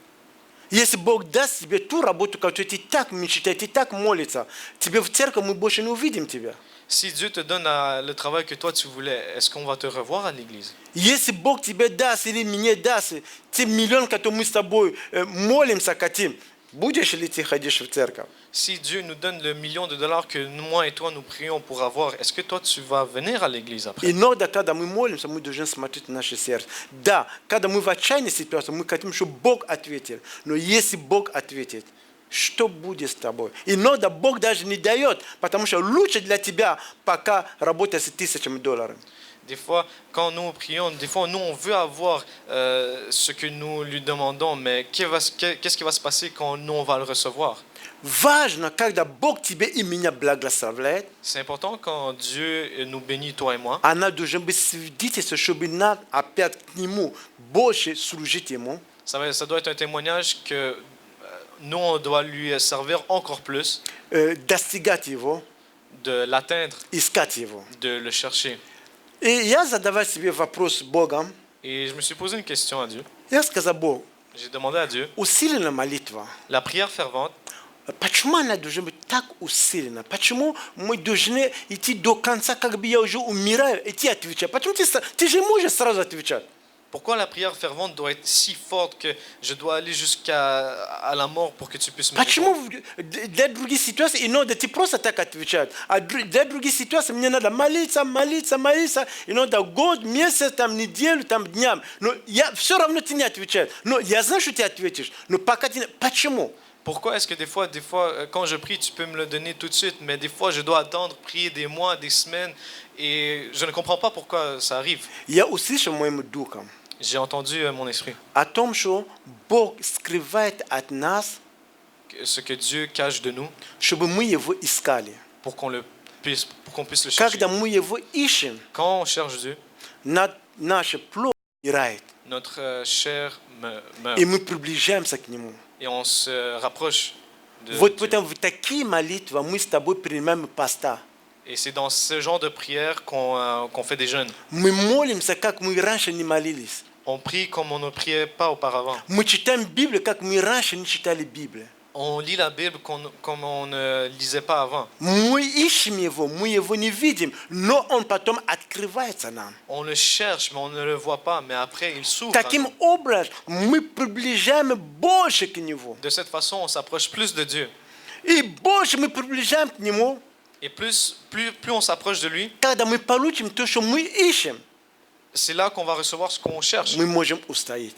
Если Бог даст тебе ту работу, которую ты так мечтаешь, ты так молишься, тебе в церковь мы больше не увидим тебя. Si Dieu te donne le travail que toi tu voulais, est-ce qu'on va te revoir à l'église? Если Бог тебе даст или мне даст те миллион, которые мы с тобой молимся, хотим, будешь ли ты ходишь в церковь? Si Dieu nous donne le million de dollars que moi et toi nous prions pour avoir, est-ce que toi tu vas venir à l'église après? Иногда, когда мы молимся, мы должны смотреть на наше сердце. Да, когда мы в отчаянной ситуации, мы хотим, чтобы Бог ответил. Но если Бог ответит, что будет с тобой? Иногда Бог даже не дает, потому что лучше для тебя, пока работать с $1000. Des fois, quand nous prions, des fois, nous, on veut avoir ce que nous lui demandons, mais qu'est-ce qui va se passer quand nous, on va le recevoir? Важно, когда Бог тебе и меня благословляет, C'est important quand Dieu nous bénit, toi et moi. она должна быть свидетельством, чтобы нам опять к Нему больше служить Ему. Ça doit être un témoignage que nous, on doit lui servir encore plus, Достигать Его, de l'atteindre, искать Его. de le chercher. И я задавал себе вопрос Богом. Et je me suis posé une question à Dieu. Я сказал, Бог, J'ai demandé à Dieu, усиленная молитва. la prière fervente, Почему она должна быть так усилена? Почему мы должны идти до конца, как бы я уже умираю, идти отвечать? Почему ты же можешь сразу отвечать? pourquoi la prière fervente doit être si forte que je dois aller jusqu'à la mort pour que tu puisses me Почему répondre? для других ситуаций иногда ты просто так отвечать, а для других ситуаций мне надо молиться, иногда год, месяц, там, неделю, там, дням. Но я все равно ты не отвечаешь. Но я знаю, что ты ответишь. Но пока ты... Почему? Pourquoi est-ce que des fois, quand je prie, tu peux me le donner tout de suite, mais des fois, je dois attendre, prier des mois, des semaines, et je ne comprends pas pourquoi ça arrive. Я услышал моим духом J'ai entendu mon esprit, о том, что Бог скрывает от нас, ce que Dieu cache de nous, чтобы мы Его искали. pour qu'on puisse le chercher. Когда мы Его ищем, Quand on cherche Dieu, наша плоть умирает, notre chair meurt, и мы приближаемся к Нему. et on se rapproche de Вот Dieu. поэтому в такие молитвы мы с тобой принимаем поста. Et c'est dans ce genre de prière qu'on fait des jeûnes. Мы молимся, как мы раньше не молились. On prie comme on ne priait pas auparavant. Мы читаем Библию, как мы раньше не читали Библию. On lit la Bible comme on ne lisait pas avant. Мы ищем Его, мы Его не видим, но Он потом открывается нам. On le cherche, mais on ne le voit pas. Mais après, il s'ouvre. à Таким nous. образом мы приближаем больше к Нему. De cette façon, on s'approche plus de Dieu. И больше мы приближаем к Нему, Et plus on s'approche de lui, когда мы получим то, что мы ищем, c'est là qu'on va recevoir ce qu'on cherche. мы можем устоять.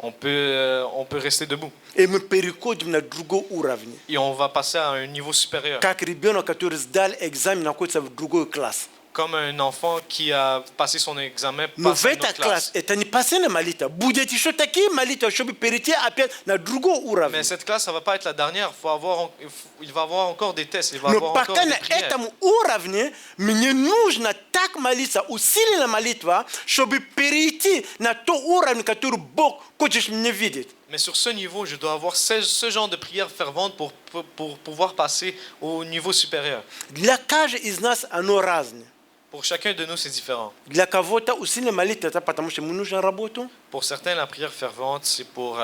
On peut rester debout. И мы переходим на другой уровень. Et on va passer à un niveau supérieur. Как ребенок, который сдал экзамен, находится в другой класс. Comme un enfant qui a passé son examen, Но passe в à une этот autre класс classe. это не постоянная молитва. Будет еще такие молитвы, чтобы перейти опять на другой уровень. Mais cette classe, ça va pas être la dernière. Il va avoir encore des tests. Il va Но avoir encore пока des на prières. этом уровне мне нужно так молиться, усиленная молитва, чтобы перейти на тот уровень, который Бог хочет мне видеть. Mais sur ce niveau, je dois avoir ce genre de prière fervente pour pouvoir passer au niveau supérieur. Для каждого из нас оно разное. Pour chacun de nous, c'est différent. Для кого-то усиленная молитва, это потому что ему нужна работа. Pour certains, la prière fervente, c'est pour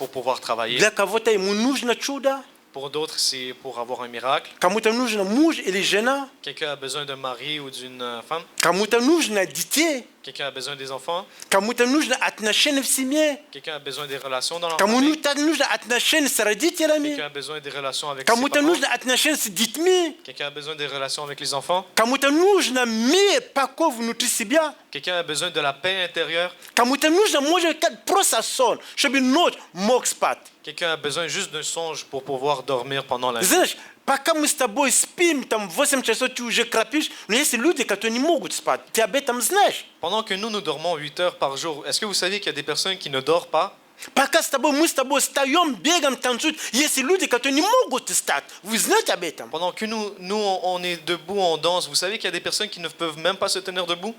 pouvoir travailler. Для кого-то ему нужно чудо. Pour d'autres, c'est pour avoir un miracle. Кому-то нужно муж или жена. Quelqu'un a besoin d'un mari ou d'une femme. Кому-то нужно детей. Quelqu'un a besoin des enfants. Кому-то нужно отношения в семье. Quelqu'un a besoin des relations dans la Кому-то famille. нужно отношения с родителями. Quelqu'un a besoin des relations avec ses Кому-то parents. нужно отношения с детьми. Quelqu'un a besoin des relations avec les enfants. Кому-то нужно мир, покой внутри себя. Quelqu'un a besoin de la paix intérieure. Кому-то нужно, может, просто сон, чтобы ночь мог спать. Quelqu'un a besoin juste d'un songe pour pouvoir dormir pendant la nuit. Знаешь, пока мы с тобой спим, там 8 часов ты уже крапишь, но есть люди, которые не могут спать. Ты об этом знаешь. Pendant que nous dormons 8 heures par jour, est-ce que vous savez qu'il y a des personnes qui ne dorment pas? Пока мы с тобой встаем, бегаем, танцуем, есть люди, которые не могут встать. Вы знаете об этом? Pendant que on est debout, on danse, vous savez qu'il y a des personnes qui ne peuvent même pas se tenir debout?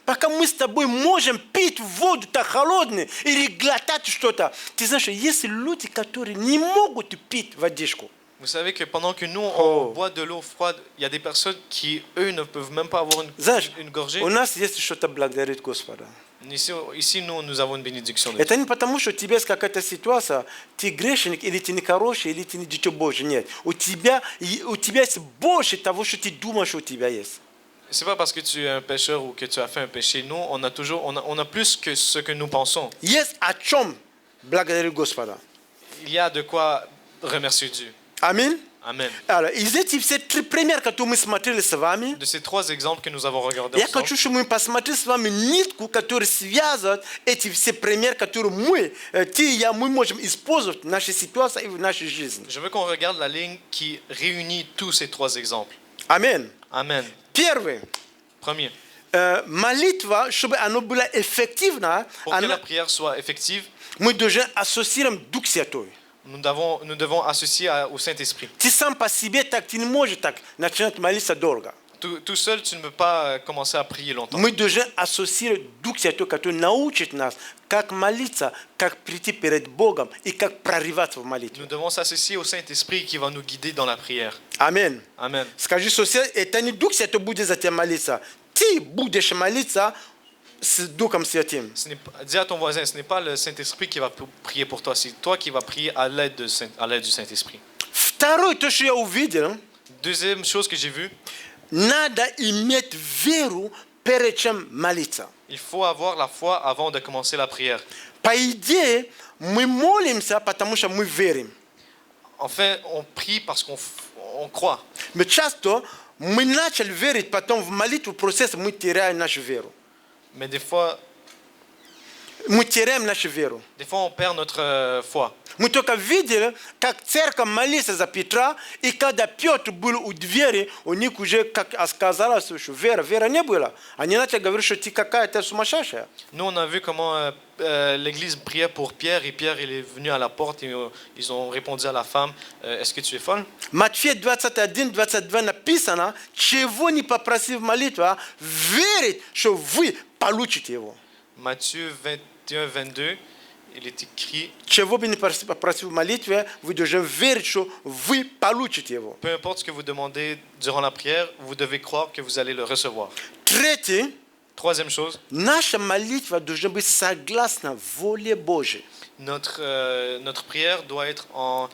Пока мы с тобой можем пить воду так холодную или глотать что-то, ты знаешь, есть люди, которые не могут пить водичку. Vous savez que pendant que nous, on boit de l'eau froide, il y a des personnes qui, eux, ne peuvent même pas avoir Знаешь, une gorgée. у нас есть что-то благодарить Господа. Ici, nous avons une bénédiction de Dieu. Это не потому, что у тебя есть какая-то ситуация, ты грешник, или ты не хороший, или ты не дитё Божье. Нет. У тебя есть больше того, что ты думаешь, у тебя есть. C'est pas parce que tu es un pécheur ou que tu as fait un péché. Nous, on a plus que ce que nous pensons. Есть о чем благодарить Господа. Il y a de quoi remercier Dieu. Аминь. Amen. Alors, из этих все три примера, которые мы смотрели с вами, De ces 3 exemples que nous avons regardés я ensemble, хочу, чтобы мы посмотрели с вами нитку, которая связывает эти все примеры, которые ты и я, мы можем использовать в нашей ситуации и в нашей жизни. je veux qu'on regarde la ligne qui réunit tous ces 3 exemples. Аминь. Amen. Первый. Premier, Молитва, чтобы она была эффективна, pour que la prière soit effective, мы должны ассоциировать Дух Святой. nous devons associer au Saint-Esprit. Ты сам по себе так, ты не можешь так начинать молиться долго. Tout seul, tu ne peux pas commencer à prier longtemps. Мы должны ассоциировать Дух Святой, который научит нас, как молиться, как прийти перед Богом и как прорываться в молитве. Nous devons s'associer au Saint-Esprit qui va nous guider dans la prière. Аминь. Amen. Скажи, это не Дух Святой будет за тебя молиться. Ты будешь молиться с Духом Святым. Dis à ton voisin, ce n'est pas le Saint-Esprit qui va prier pour toi, c'est toi qui vas prier à l'aide du Saint-Esprit. Второе, то, что я увидел, Deuxième chose que j'ai vue, надо иметь веру перед чем молиться. il faut avoir la foi avant de commencer la prière. По идее, мы молимся, потому что мы верим. Enfin, on prie parce qu'on croit. Но часто мы начали верить, потом в молитву процесс мы теряем нашу веру. Mais des fois, Мы теряем нашу веру. on perd notre foi. Мы только видели, как церковь молится за Петра, и когда Петр был у двери, у них уже, как сказалось, что вера не было. Они начали говорить, что ты какая-то сумасшедшая. Nous, on a vu comment l'Église priait pour Pierre, et Pierre il est venu à la porte, et ils ont répondu à la femme, est-ce que tu es folle? Матфея 21-22 написано, чего не попросив молитва, верить, что вы получите его. Matthieu 21-22, il est écrit, Чего бы не попросив в молитве, вы должны верить, что вы получите его. peu importe ce que vous demandez durant la prière, vous devez croire que vous allez le recevoir. Третий, Troisième chose, наша молитва должна быть согласна воле Божьей. notre prière doit être en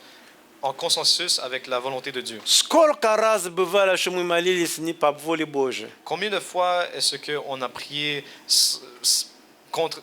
consensus avec la volonté de Dieu. Сколько раз бывало, что мы молились не по воле Божьей? Combien de fois est-ce qu'on a prié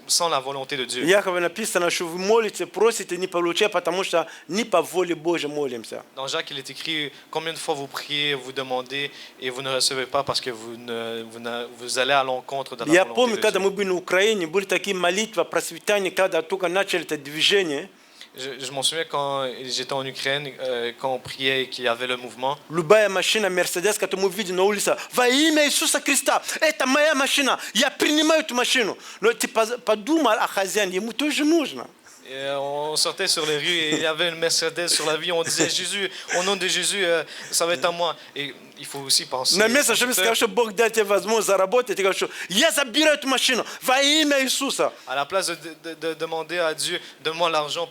sans la volonté de Dieu? Якова написано, что вы молите, просите, не получаете, потому что не по воле Божьей молимся. Dans Jacques, il est écrit combien de fois vous priez, vous demandez et vous ne recevez pas parce que vous allez à l'encontre de la Я volonté помню, de когда Dieu. мы были на Украине, были такие молитвы о процветании, когда только начали это движение. Je m'en souviens quand j'étais en Ukraine, quand on priait et qu'il y avait le mouvement. Любая машина, Мерседес, которую мы видим на улице, во имя Иисуса Христа, это моя машина, я принимаю эту машину. Но ты подумал о хозяине, ему тоже нужно. Et on sortait sur les rues et il y avait une Mercedes sur la vie. On disait Jésus, au nom de Jésus, ça va être à moi. Et il faut aussi penser. На место, чтобы сказать, что Бог дал тебе возможность заработать, ты говоришь, что я забираю эту машину во имя Иисуса. À la place de demander à Dieu, donne-moi l'argent,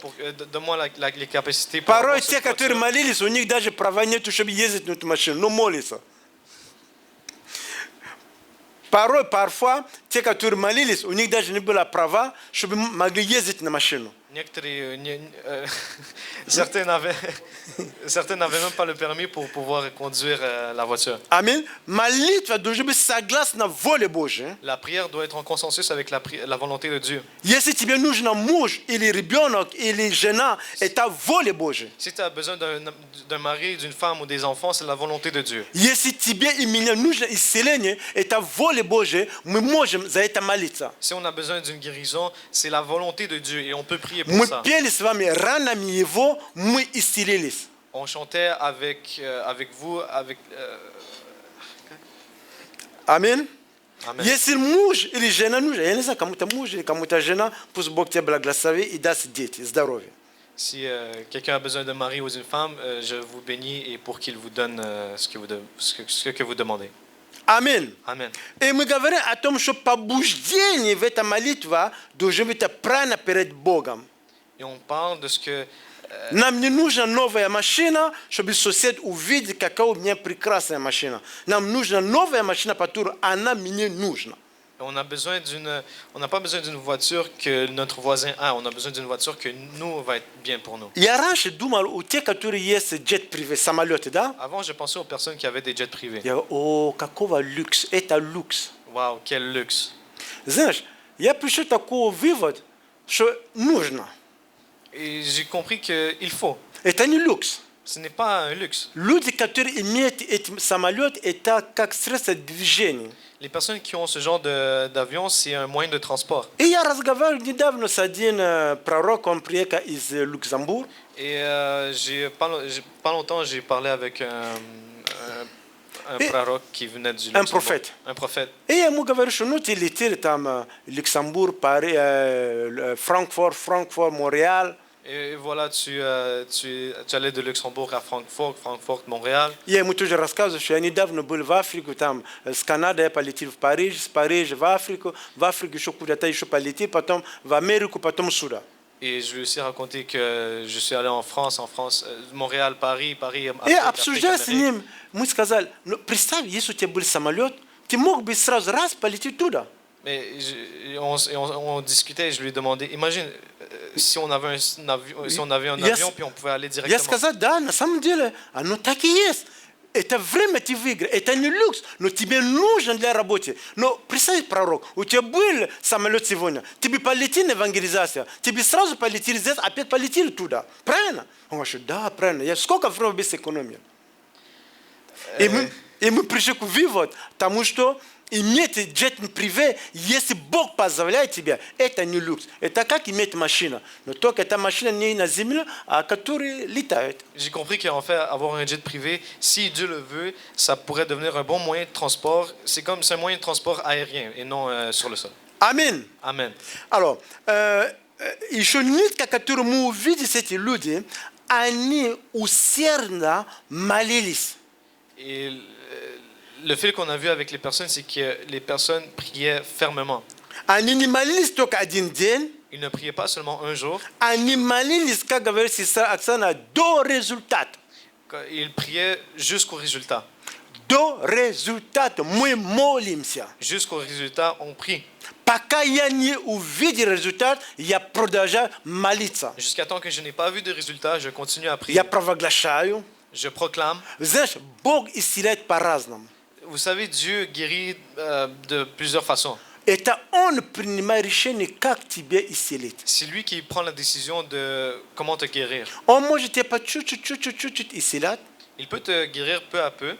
donne-moi les capacités. Pour Порой avoir те, cette которые voiture. молились, у них даже права нету, чтобы ездить на эту машину, но молятся. Parfois, те, которые молились, у них даже не было права, чтобы могли ездить на машину. Certains n'avaient même pas le permis pour pouvoir conduire la voiture. Амин. Молитва должна быть согласна воле Божьей. La prière doit être en consensus avec la volonté de Dieu. Если тебе нужен муж или ребенок или жена, это воля Божья. Si tu as besoin d'un mari, d'une femme ou des enfants, c'est la volonté de Dieu. Если тебе и мне нужно исцеление, это воля Божья, мы можем за это молиться. Si on a besoin d'une guérison, c'est la volonté de Dieu et on peut prier pour Мы ça. пели с вами ранами Его, мы исцелились. On chantait avec vous, Амин. Amen. Если муж или жена нужен, я не знаю, кому-то муж или кому-то жена, пусть Бог тебя благословит и даст дети, здоровье. Si quelqu'un a besoin d'un mari ou d'une femme, je vous bénis et pour qu'il vous donne ce que vous demandez. Амин. Amen. И мы говорим о том, что побуждение в этой молитве должно быть правильно перед Богом. Et on parle de ce que Нам не нужна новая машина, чтобы сосед увидел, какая у меня прекрасная машина. Нам нужна новая машина, которая она мне нужна. on n'a pas besoin d'une voiture que notre voisin a, on a besoin d'une voiture que nous va être bien pour nous. Я раньше думал, у тех, которые есть джет привет, самолеты, да? Avant, je pensais aux personnes qui avaient des jets privés. Я говорю, о, какого люкс, это люкс. Waouh, quel luxe! Знаешь, я пришел к такому выводу, что нужно. Et j'ai compris qu'il faut. Это не люкс. Ce n'est pas un luxe. Люди, которые имеют эти самолеты, это как средство движения. Les personnes qui ont ce genre d'avion, c'est un moyen de transport. И я разговаривал недавно с один пророк, он приехал из Люксембурга. Et pas longtemps, j'ai parlé avec un prorok qui venait du Luxembourg. prophète. Un prophète. И я ему говорю, что ну ты летишь там Люксембург, Париж, Франкфурт, Монреаль. Et voilà, tu allais de Luxembourg à Francfort, Montréal. Я ему тоже рассказываю, что я недавно был в Африке, там с Канады я полетел в Париж, с Парижа в Африку еще куда-то еще полетел, потом в Америку, потом сюда. Et je lui ai aussi raconté que je suis allé en France, Montréal, Paris, И Afrique, обсуждая с ним, мы сказали, ну представь, если у тебя был самолет, ты мог бы сразу раз полететь туда. Mais on discutait et je lui ai demandé, imagine si on avait un avion puis on pouvait aller Я directement. сказал, да, на самом деле, оно так и есть. Это время ты выиграешь, это не люкс, но тебе нужно для работы. Но представь, пророк, у тебя был самолет сегодня, тебе полетели на евангелизацию, тебе сразу полетели здесь, опять полетели туда. Правильно? Он говорит, да, правильно. Я сколько времени без экономии? И мы пришли к выводу, потому что иметь джет приват, если Бог позволяет тебе, это не люкс. Это как иметь машину. Но только эта машина не на земле, а которая летает. J'ai compris qu'en fait, avoir un jet privé, si Dieu le veut, ça pourrait devenir un bon moyen de transport. C'est un moyen de transport aérien et non sur le sol. Аминь. Amen. Alors, еще нитка, которую мы увидели, эти люди, они усердно молились. Et le fil qu'on a vu avec les personnes, c'est que les personnes priaient fermement. Они не молились только один день, Ils ne priaient pas seulement un jour, они молились, как говорит сестра Оксана, до результата. ils priaient jusqu'au résultat. До результата мы молимся. Jusqu'au résultat, on prie. Пока я не увидел результат, я продолжаю молиться. Jusqu'à temps que je n'ai pas vu de résultat, je continue à prier. Я провозглашаю. Je proclame. Знаешь, Бог исцеляет по-разному. Vous savez, Dieu guérit de plusieurs façons. Это Он принимает решение, как тебя исцелить. C'est lui qui prend la décision de comment te guérir. Он может тебя по чуть-чуть исцелять. Il peut te guérir peu à peu.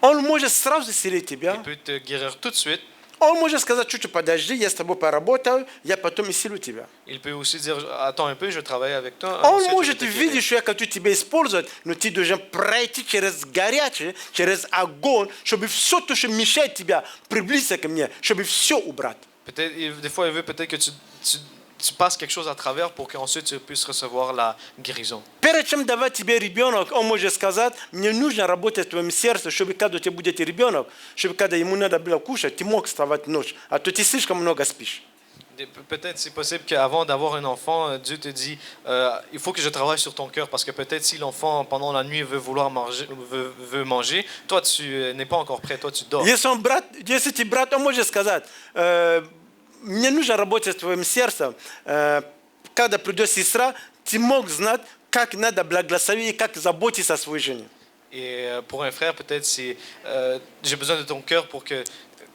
Он может сразу исцелить тебя. Il peut te guérir tout de suite. Он может сказать, чуть-чуть подожди, я с тобой поработаю, я потом исцелю тебя. Il peut aussi dire, attends un peu, je travaille avec toi. Он ensuite, je vais может te видеть, guérir. что я хочу тебя использовать, но ты должен пройти через горячее, через огонь, чтобы все то, что мешает тебя приблизиться ко мне, чтобы все убрать. Peut-être, des fois, il veut peut-être que tu passes quelque chose à travers pour qu'ensuite tu puisses recevoir la guérison. Перед чем давать тебе ребенок, он может сказать, мне нужно работать в твоем сердце, чтобы когда у тебя будет ребенок, чтобы когда ему надо было кушать, ты мог вставать ночь, а то ты слишком много спишь. Peut-être c'est possible qu'avant d'avoir un enfant, Dieu te dit, il faut que je travaille sur ton cœur parce que peut-être si l'enfant pendant la nuit veut manger, toi tu n'es pas encore prêt, toi tu dors. Если ты брат, он может сказать, мне нужно работать в твоем сердце, когда придет сестра, ты мог знать, как надо благословить и как заботиться о своей жене. Et pour un frère, peut-être, c'est j'ai besoin de ton cœur pour que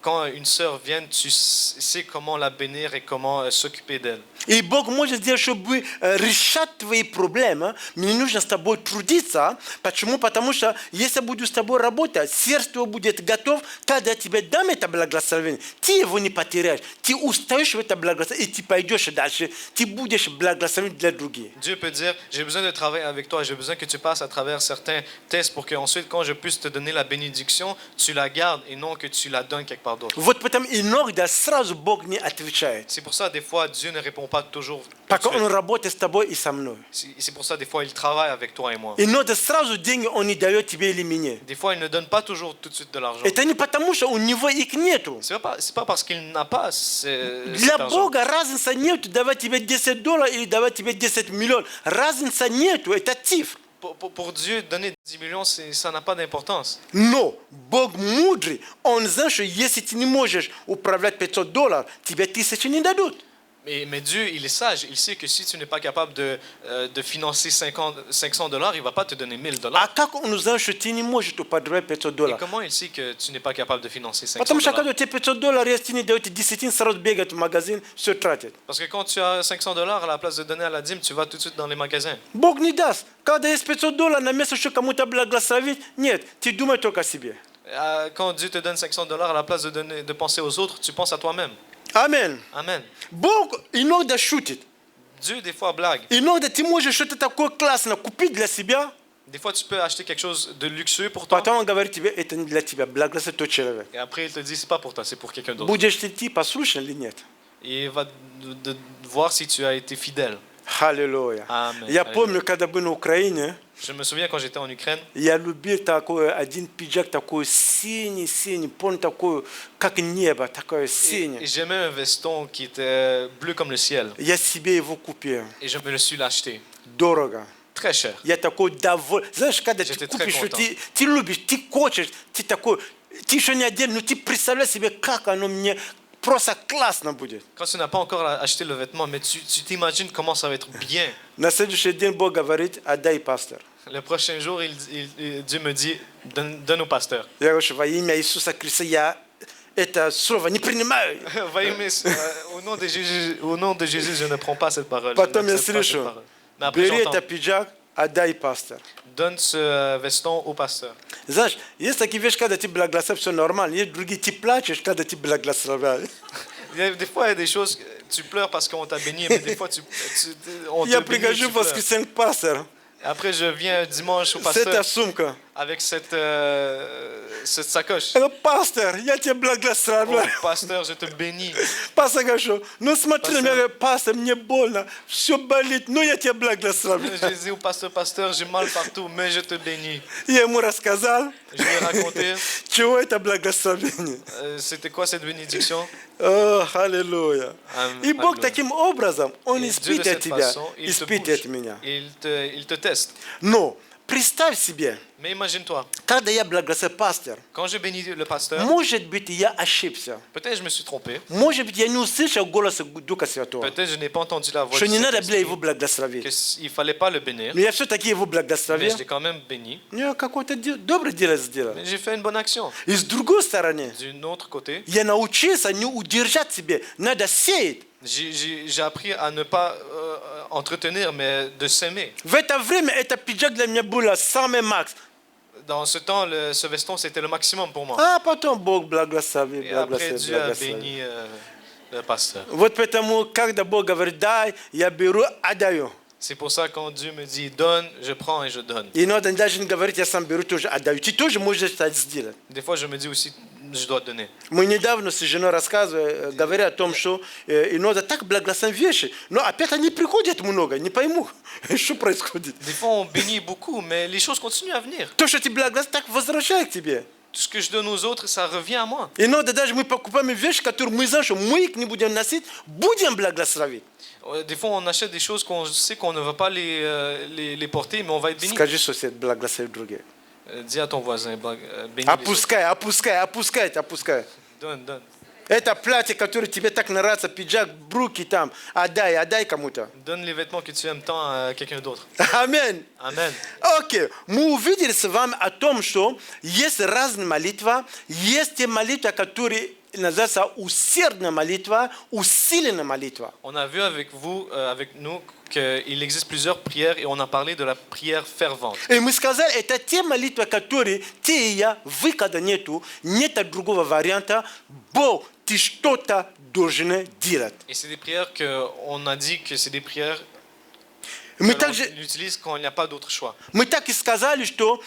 quand une sœur vienne, tu sais comment la bénir et comment s'occuper d'elle. И Бог может сделать, чтобы решать твои проблемы. Мне нужно с тобой трудиться. Почему? Потому что если я буду с тобой работать, сердце твое будет готов, когда я тебе дам это благословение, ты его не потеряешь. Ты устаешь в это благословение, и ты пойдешь дальше. Ты будешь благословен для других. Dieu peut dire, j'ai besoin de travailler avec toi, j'ai besoin que tu passes à travers certains tests pour qu'ensuite, quand je puisse te donner la bénédiction, tu la gardes et non que tu la donnes quelque part d'autre. Вот потому иногда сразу Бог не отвечает. C'est pour ça, des fois, Dieu ne répond pas toujours. Пока Он работает с тобой и со мной. C'est pour ça, des fois, il travaille avec toi et moi. Иногда сразу деньги Он не дает тебе или мне. Des fois, il ne donne pas toujours tout de suite de l'argent. Это не потому, что у него их нету. C'est pas parce qu'il n'a pas Для cet argent. Бога разницы нету, давать тебе $10 или давать тебе 10 миллионов. Разницы нету, это цифра. Pour Dieu, donner 10 millions, ça n'a pas d'importance. Но Бог мудрый, Он знает, что если ты не можешь управлять $500, тебе 1000 не дадут. Mais Dieu, il est sage. Il sait que si tu n'es pas capable de financer $500, il ne va pas te donner $1000. А как Он узнает, что ты не можешь управлять Et $500? comment il sait que tu n'es pas capable de financer Потому что $500? когда у тебя $500, если ты не даете 10, сразу бегать в магазин, все тратит. Parce que quand tu as $500, à la place de donner à la dîme, tu vas tout de suite dans les magasins. Бог не даст. Когда есть $500, на место, что кому-то благословить, нет, ты думай только о себе. Quand Dieu te donne $500, à la place de penser aux autres, tu penses à toi-même. Аминь. Amen. Бог иногда шутит. Dieu, des fois, blague. Иногда ты можешь что-то такое классное купить для себя, Des fois, tu peux acheter quelque chose de luxueux pour toi. потом Он говорит тебе, это не для тебя, благослови тот человек. Et après, il te dit, c'est pas pour toi, c'est pour quelqu'un d'autre. Будешь ли ты послушен или нет? Et il va voir si tu as été fidèle. Аллилуйя. Amen. Я Alléluia. помню, когда был на Украине, Je me souviens quand j'étais en Ukraine, я любил такой один пиджак, такой синий, помню, такой, как небо, такое et синее. j'aimais un veston qui était bleu comme le ciel. Я себе его купил. Et je me le suis acheté. Дорого. Très cher. Я такой доволен. Знаешь, когда ты J'étais très купишь, что content. ты любишь, ты хочешь, ты такой, ты еще не одел, но ты представляешь себе, как оно мне просто классно будет. Quand tu n'as pas encore acheté le vêtement, mais tu t'imagines comment ça va être bien. На следующий день Бог говорит, отдай пастор. Le prochain jour, Dieu me dit, donne au pasteur. Я говорю, во имя Иисуса Христа я это слово не принимаю. Au nom de Jésus, je ne prends pas cette parole. Потом Je я n'accepte pas cette слышу, parole. Mais après, бери j'entends, это пиджак, отдай пастор. donne ce veston au pasteur. Знаешь, есть такие вещи, когда ты благословляешь, все нормально. Есть другие, ты плачешь, когда ты благословляешь. Des fois, il y a des choses, tu pleures parce qu'on t'a béni, mais des fois, on Я te bénit et прихожу tu в pleures. воскресенье к пастору. Après, je viens dimanche au С pasteur этой сумкой. avec cette sacoche. Я говорю, пастор, я тебя Oh, благословляю. pasteur, je te bénis. Пастор говорит, ну смотри на меня, Пастор. говорит, пастор, мне больно, все болит, но я тебя благословляю. Je dis au pasteur, j'ai mal partout, mais je te bénis. Я ему рассказал, Je lui ai raconté, чего это благословение. c'était quoi cette bénédiction. О, аллилуйя. И Бог Аллилуйя. таким образом, Он Et Dieu, de испытывает cette тебя, façon, il te испытывает bouge. меня. Il te teste. Но представь себе, Mais imagine-toi, когда я благословил пастор, quand je bénis le pasteur, может быть, я ошибся. peut-être je me suis trompé, Может быть, я не услышал голос Духа Святого, peut-être je n'ai pas entendu la voix что du не надо было Saint-Esprit, его благословить. qu'il ne fallait pas le bénir, Но я все-таки его mais благословил. je l'ai quand même béni. Я какое-то доброе дело сделал. Mais j'ai fait une bonne action. И с другой стороны, D'un autre côté, я научился не удержать себе, надо сеять. j'ai appris à ne pas entretenir, mais de s'aimer. В это время это пиджак для меня было самый макс. Dans ce temps, ce veston, c'était le maximum pour moi. А потом Бог благословил, Et après, благословил, Dieu a благословил. béni le pasteur. Вот поэтому, когда Бог говорит, дай, я беру, отдаю. C'est pour ça quand Dieu me dit donne, je prends et je donne. И надо даже не говорить, я сам беру, тоже отдаю. Ты тоже можешь это сделать. Des fois, je me dis aussi, je dois donner. Мы недавно с женой рассказывали, говоря о том, что иногда так благословим вещи, но опять они приходят много, не пойму, что происходит. Des fois, on bénit beaucoup, mais les choses continuent à venir. То, что ты благословил, так возвращает к тебе. Tout ce que je donne aux autres, ça revient à moi. Иногда даже мы покупаем вещи, которые мы знаем, что мы их не будем носить, будем благословить. Des fois, on achète des choses qu'on sait qu'on ne va pas les porter, mais on va être béni. Скажи сосед, благослови других. Dis à ton voisin, bénis les autres. Опускай, опускай, опускай, опускай. Donne, donne. Это платье, которое тебе так нравится, пиджак, бруки там, отдай кому-то. Donne les vêtements que tu aimes tant à quelqu'un d'autre. Аминь. Amen. Окей, мы увидели с вами о том, что есть разные молитвы, есть те молитвы, которые называются усердная молитва, усиленная молитва. On a vu avec vous, avec nous, qu'il existe plusieurs prières et on a parlé de la prière fervente. И мы сказали, это те молитвы, которые ты и я, выхода нету, нет другого варианта, Бог, ты что-то должен делать. Et c'est des prières qu'on a dit que c'est des prières Мы qu'on также, utilise quand il n'y a pas d'autre choix. мы так и сказали, что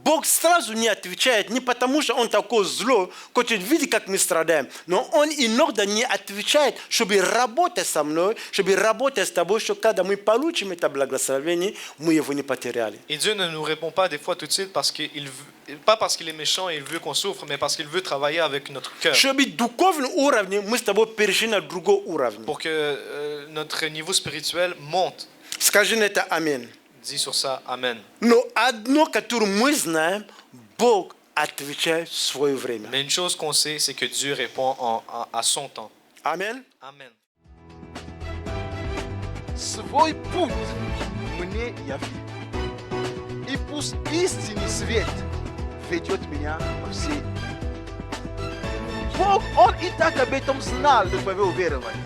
Бог сразу не отвечает, не потому что Он такой злой, который видит, как мы страдаем, но Он иногда не отвечает, чтобы работать со мной, чтобы работать с тобой, что когда мы получим это благословение, мы его не потеряли. Et Dieu ne nous répond pas des fois tout de suite pas parce qu'il est méchant et il veut qu'on souffre, mais parce qu'il veut travailler avec notre cœur. Чтобы духовный уровень мы с тобой перешли на другой уровень. Pour que notre niveau spirituel monte. Скажи на это аминь. Dis sur ça, Amen. Но одно, которое мы знаем, Бог отвечает в свое время. Mais une chose qu'on sait, c'est que Dieu répond à son temps. Аминь. Amen. Свой путь мне яви, и пусть истинный свет ведет меня по всей. Бог, Он и так об этом знал до твоего уверования.